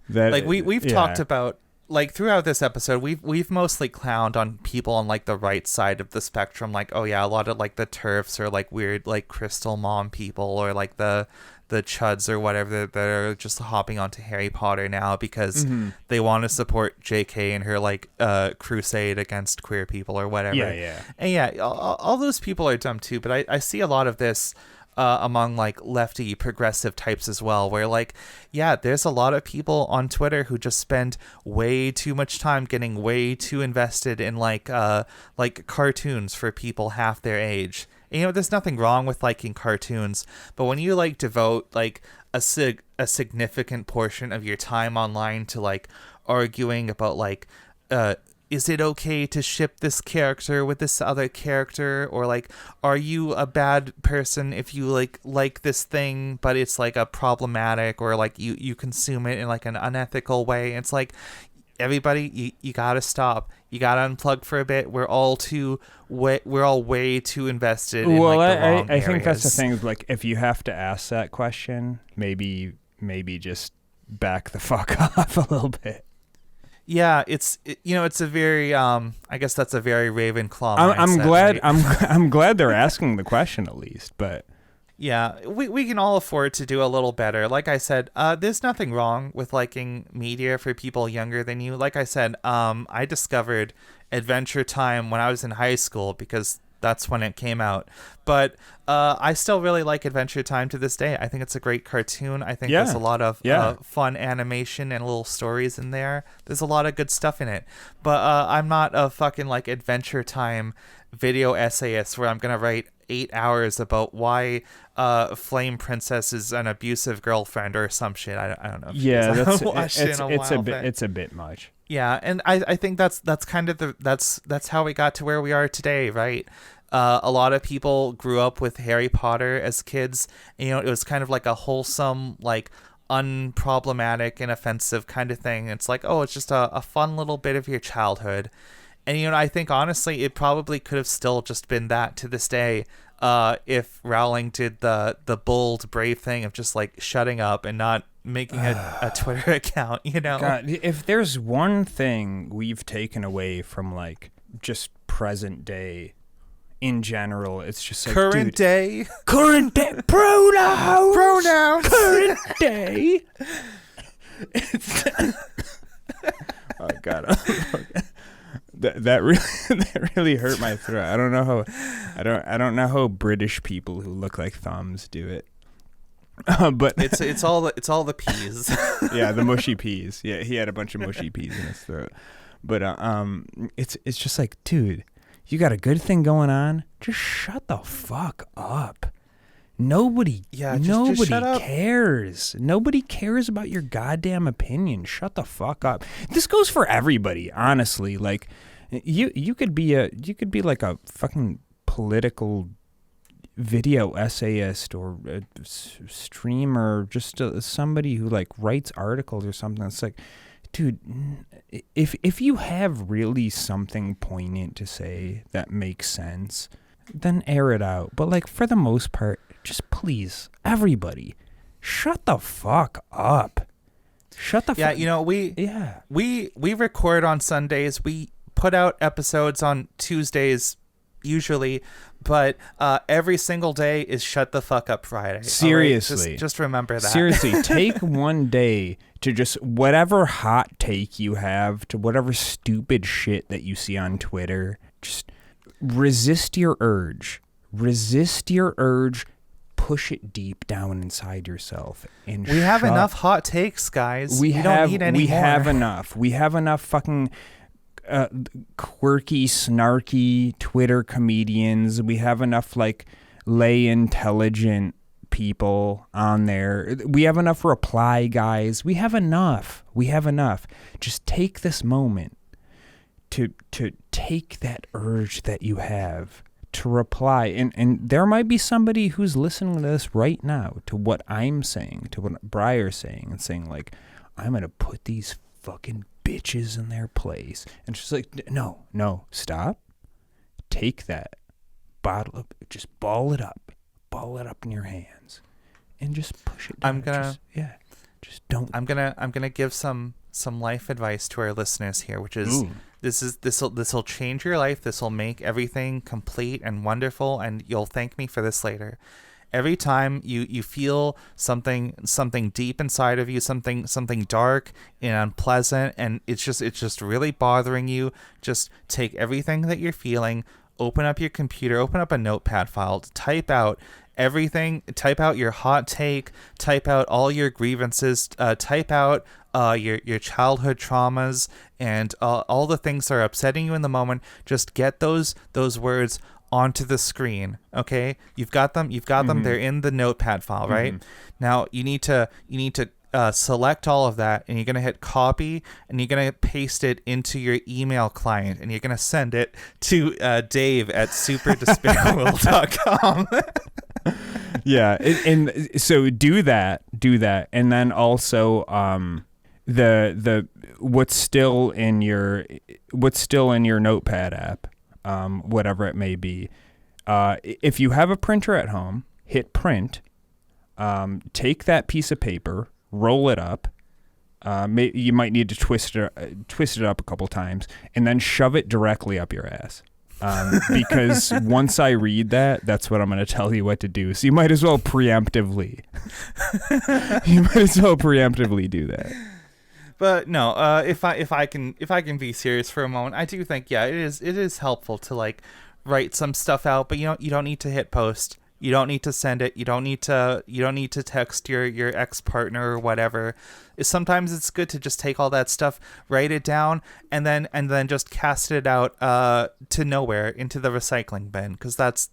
like we've talked about. Like throughout this episode, we've mostly clowned on people on like the right side of the spectrum. Like, oh yeah, a lot of like the TERFs or like weird like crystal mom people, or like the chuds or whatever that are just hopping onto Harry Potter now because they want to support JK and her like crusade against queer people or whatever. Yeah. And yeah, all those people are dumb too. But I see a lot of this among like lefty progressive types as well, where like, yeah, there's a lot of people on Twitter who just spend way too much time getting way too invested in like cartoons for people half their age. And, you know, there's nothing wrong with liking cartoons, but when you like devote like a significant portion of your time online to like arguing about like is it okay to ship this character with this other character, or like, are you a bad person if you like this thing but it's like a problematic, or like you consume it in like an unethical way? It's like, everybody, you gotta stop, you gotta unplug for a bit. We're all way too invested in like the wrong I think areas. that's the thing, like if you have to ask that question, maybe just back the fuck off a little bit. Yeah, it's a very I guess that's a very Ravenclaw mindset. I'm glad right? I'm glad they're asking the question at least, but yeah, we can all afford to do a little better. Like I said, there's nothing wrong with liking media for people younger than you. Like I said, I discovered Adventure Time when I was in high school because that's when it came out. But I still really like Adventure Time to this day. I think it's a great cartoon. I think there's a lot of fun animation and little stories in there. There's a lot of good stuff in it. But I'm not a fucking like Adventure Time video essayist where I'm going to write 8 hours about why Flame Princess is an abusive girlfriend or some shit. I don't know. It's a bit much. Yeah, and I think that's kind of that's how we got to where we are today, right? A lot of people grew up with Harry Potter as kids. And, it was kind of like a wholesome, like unproblematic and offensive kind of thing. It's like, oh, it's just a fun little bit of your childhood. And, I think honestly, it probably could have still just been that to this day if Rowling did the bold, brave thing of just like shutting up and not making a Twitter account, God, if there's one thing we've taken away from like just present day in general, it's just like current day pronouns current day. Oh God. That really hurt my throat. I don't know how British people who look like thumbs do it. But it's all the peas. Yeah, the mushy peas. Yeah, he had a bunch of mushy peas in his throat. But it's just like, dude, you got a good thing going on. Just shut the fuck up. Nobody cares. Nobody cares about your goddamn opinion. Shut the fuck up. This goes for everybody, honestly. Like you could be like a fucking political video essayist or a streamer, just somebody who like writes articles or something. It's like, dude, if you have really something poignant to say that makes sense, then air it out. But like for the most part, just please, everybody, shut the fuck up. Shut the fuck. We record on Sundays. We put out episodes on Tuesdays usually, but every single day is Shut the Fuck Up Friday. Seriously. Right? Just remember that. Seriously, take one day to just whatever hot take you have, to whatever stupid shit that you see on Twitter, just resist your urge. Push it deep down inside yourself. And we have enough hot takes, guys. We don't need any more. We have enough fucking quirky, snarky Twitter comedians. We have enough like lay intelligent people on there. We have enough reply guys. We have enough. Just take this moment to take that urge that you have to reply. And there might be somebody who's listening to this right now, to what I'm saying, to what Briar's saying, and saying like, I'm going to put these fucking bitches in their place. And she's like, no, stop. Take that bottle up, just ball it up in your hands and just push it down. I'm gonna give some life advice to our listeners here, which is this'll change your life. This will make everything complete and wonderful, and you'll thank me for this later. Every time you feel something deep inside of you, something dark and unpleasant, and it's just really bothering you, just take everything that you're feeling, open up your computer, open up a notepad file, type out everything, type out your hot take, type out all your grievances, type out your childhood traumas, and all the things that are upsetting you in the moment. Just get those words onto the screen. Okay, you've got them. They're in the notepad file, right? Now you need to select all of that, and you're going to hit copy, and you're going to paste it into your email client, and you're going to send it to Dave at superdespairworld.com. Yeah, and so do that, and then also the what's still in your notepad app, whatever it may be. If you have a printer at home, hit print. Take that piece of paper, roll it up. You might need to twist it up a couple times, and then shove it directly up your ass. Because once I read that, that's what I'm going to tell you what to do. So you might as well preemptively do that. But no, if I can be serious for a moment, I do think it is helpful to like write some stuff out, but you don't need to hit post. You don't need to send it. You don't need to text your ex-partner or whatever. Sometimes it's good to just take all that stuff, write it down, and then just cast it out to nowhere, into the recycling bin, because that's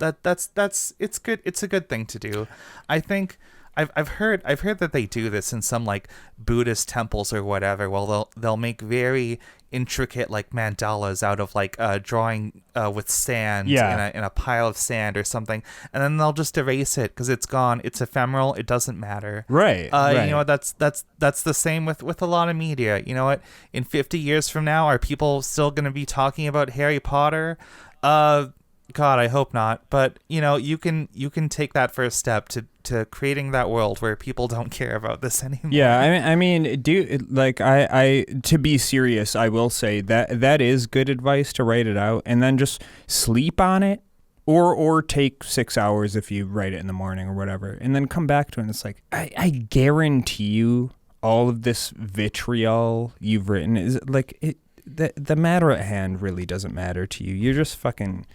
it's good. It's a good thing to do. I think I've heard that they do this in some like Buddhist temples or whatever. Well, they'll make very intricate like mandalas out of like drawing with sand in a pile of sand or something, and then they'll just erase it because it's gone. It's ephemeral. It doesn't matter. Right. You know what? That's the same with a lot of media. You know what? In 50 years from now, are people still going to be talking about Harry Potter? God, I hope not. But you can take that first step to creating that world where people don't care about this anymore. Yeah, I mean, I to be serious, I will say that is good advice, to write it out and then just sleep on it, or take 6 hours if you write it in the morning or whatever, and then come back to it. And it's like I guarantee you, all of this vitriol you've written is like the matter at hand really doesn't matter to you. You're just fucking.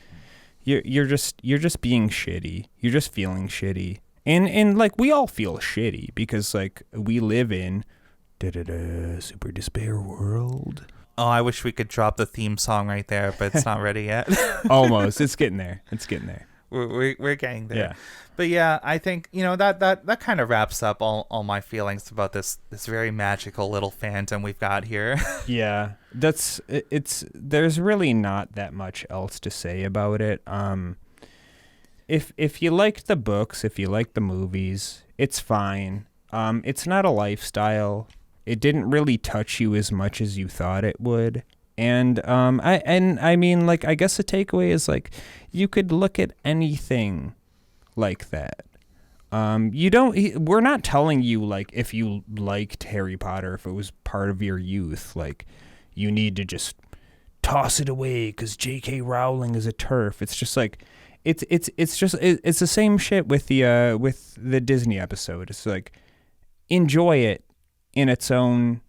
You're just being shitty. You're just feeling shitty. And like we all feel shitty because like we live in super despair world. Oh, I wish we could drop the theme song right there, but it's not ready yet. Almost. It's getting there. We're getting there. Yeah. But yeah, I think that kind of wraps up all my feelings about this very magical little fandom we've got here. Yeah, there's really not that much else to say about it. If you liked the books, if you liked the movies, it's fine. It's not a lifestyle. It didn't really touch you as much as you thought it would. And I mean, like, I guess the takeaway is like you could look at anything like that. We're not telling you like if you liked Harry Potter, if it was part of your youth, like you need to just toss it away because J.K. Rowling is a TERF. It's just like it's the same shit with the Disney episode. It's like enjoy it in its own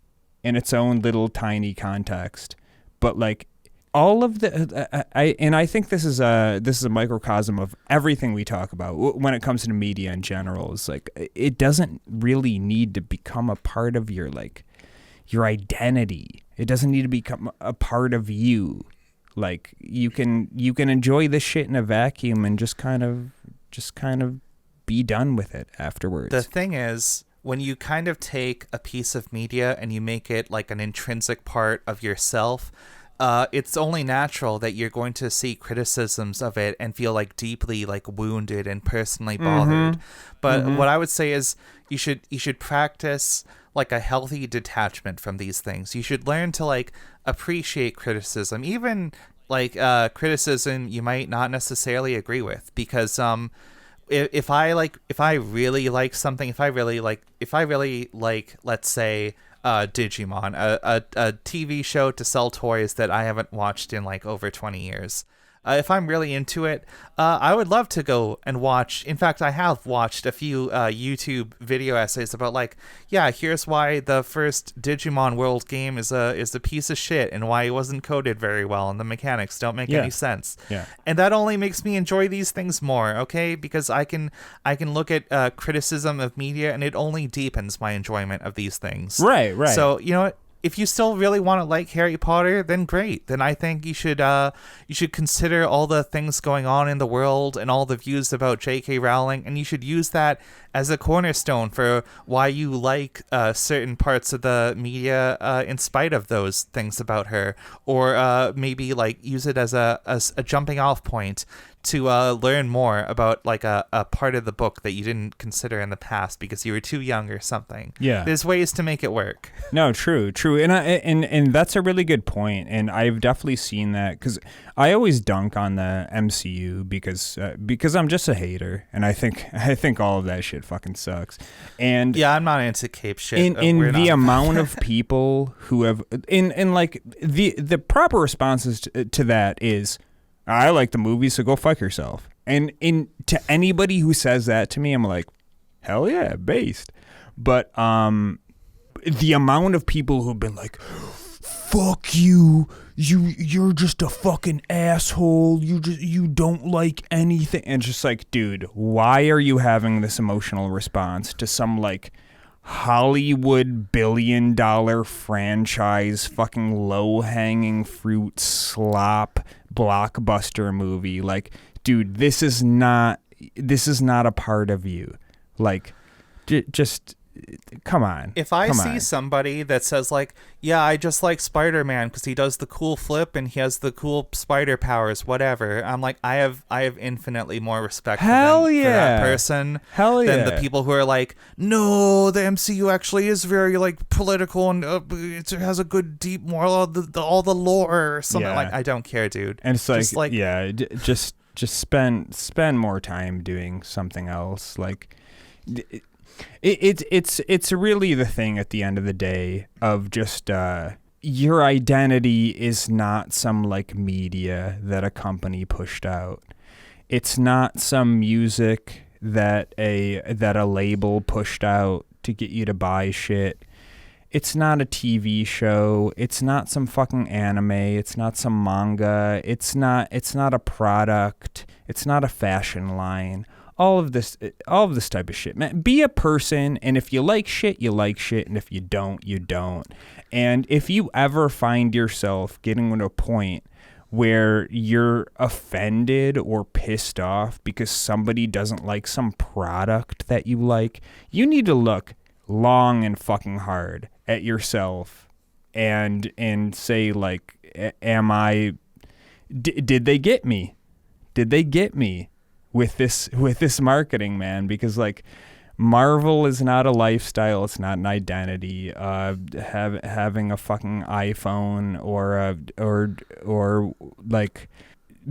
little tiny context, but like all of the I think this is a microcosm of everything we talk about when it comes to media in general. Is like it doesn't really need to become a part of your identity. It doesn't need to become a part of you. Like you can enjoy this shit in a vacuum and just kind of be done with it afterwards. The thing is, when you kind of take a piece of media and you make it like an intrinsic part of yourself, it's only natural that you're going to see criticisms of it and feel like deeply like wounded and personally bothered. But what I would say is you should practice like a healthy detachment from these things. You should learn to like appreciate criticism, even like criticism you might not necessarily agree with, because if I really like something, if I really like, let's say, Digimon, a TV show to sell toys that I haven't watched in like over 20 years. If I'm really into it, I would love to go and watch. In fact, I have watched a few YouTube video essays about like, yeah, here's why the first Digimon World game is a piece of shit and why it wasn't coded very well and the mechanics don't make any sense. Yeah. And that only makes me enjoy these things more, okay? Because I can look at criticism of media and it only deepens my enjoyment of these things. Right. So, you know what? If you still really want to like Harry Potter, then great. Then I think you should consider all the things going on in the world and all the views about J.K. Rowling, and you should use that as a cornerstone for why you like certain parts of the media in spite of those things about her, or maybe like use it as a jumping off point to learn more about like a part of the book that you didn't consider in the past because you were too young or something. Yeah. There's ways to make it work. No, true. And that's a really good point. And I've definitely seen that, because I always dunk on the MCU because I'm just a hater, and I think all of that shit fucking sucks. And yeah, I'm not into cape shit. In the amount of people who have in like the proper responses to that is, I like the movie, so go fuck yourself. And to anybody who says that to me, I'm like, hell yeah, based. But the amount of people who've been like, fuck you, you're just a fucking asshole, you don't like anything, and just like, dude, why are you having this emotional response to some like Hollywood billion-dollar franchise fucking low-hanging fruit slop blockbuster movie? Like, dude, this is not a part of you. Like, just come on. If I see somebody that says like, yeah, I just like Spider-Man because he does the cool flip and he has the cool spider powers, whatever, I'm like, I have infinitely more respect for that person than the people who are like, no, the MCU actually is very like political and it has a good deep moral of all the lore or something. Like, I don't care, dude. And it's like yeah, just spend more time doing something else. Like, It's really the thing at the end of the day of just your identity is not some like media that a company pushed out. It's not some music that a label pushed out to get you to buy shit. It's not a TV show. It's not some fucking anime. It's not some manga. It's not a product. It's not a fashion line. All of this type of shit, man. Be a person, and if you like shit, you like shit, and if you don't, you don't. And if you ever find yourself getting to a point where you're offended or pissed off because somebody doesn't like some product that you like, you need to look long and fucking hard at yourself and say, like, did they get me? Did they get me with this marketing, man? Because like, Marvel is not a lifestyle, it's not an identity. Having a fucking iPhone or like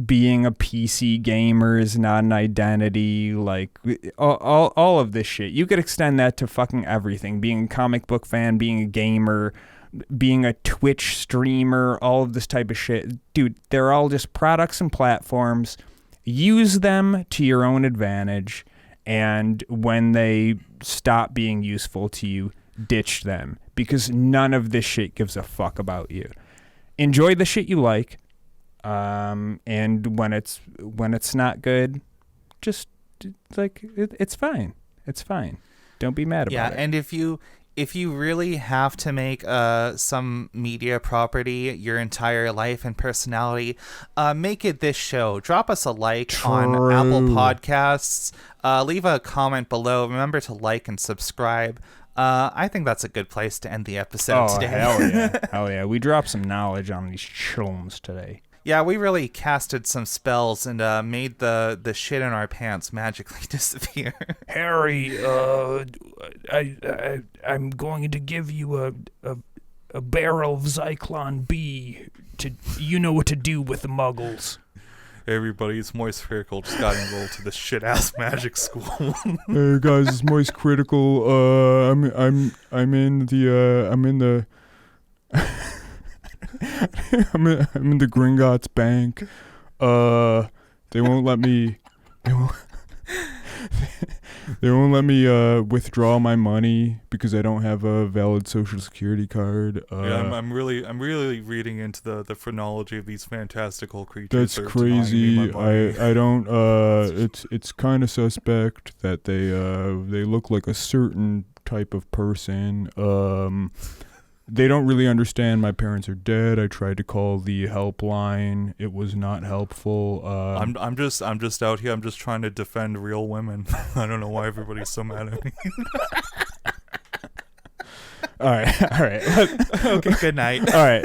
being a PC gamer is not an identity. Like, all of this shit, you could extend that to fucking everything. Being a comic book fan, being a gamer, being a Twitch streamer, all of this type of shit, dude, they're all just products and platforms. Use them to your own advantage, and when they stop being useful to you, ditch them, because none of this shit gives a fuck about you. Enjoy the shit you like, and when it's not good, just like it's fine. It's fine. Don't be mad about it. Yeah, and if you if you really have to make some media property your entire life and personality, make it this show. Drop us a like on Apple Podcasts. Leave a comment below. Remember to like and subscribe. I think that's a good place to end the episode today. Hell yeah. Hell yeah. We dropped some knowledge on these chums today. Yeah, we really casted some spells and made the shit in our pants magically disappear. Harry, I'm going to give you a barrel of Zyklon B. You know what to do with the muggles. Hey everybody, it's Moist Critical. Just got enrolled to this shit-ass magic school. Hey guys, it's Moist Critical. I'm in the I'm in the Gringotts Bank. They won't let me. They won't let me withdraw my money because I don't have a valid Social Security card. I'm really reading into the phrenology of these fantastical creatures. That's crazy. I don't. It's kind of suspect that they look like a certain type of person. They don't really understand my parents are dead. I tried to call the helpline. It was not helpful. I'm just out here. I'm just trying to defend real women. I don't know why everybody's so mad at me. All right. Okay, good night. All right.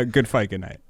Good fight. Good night.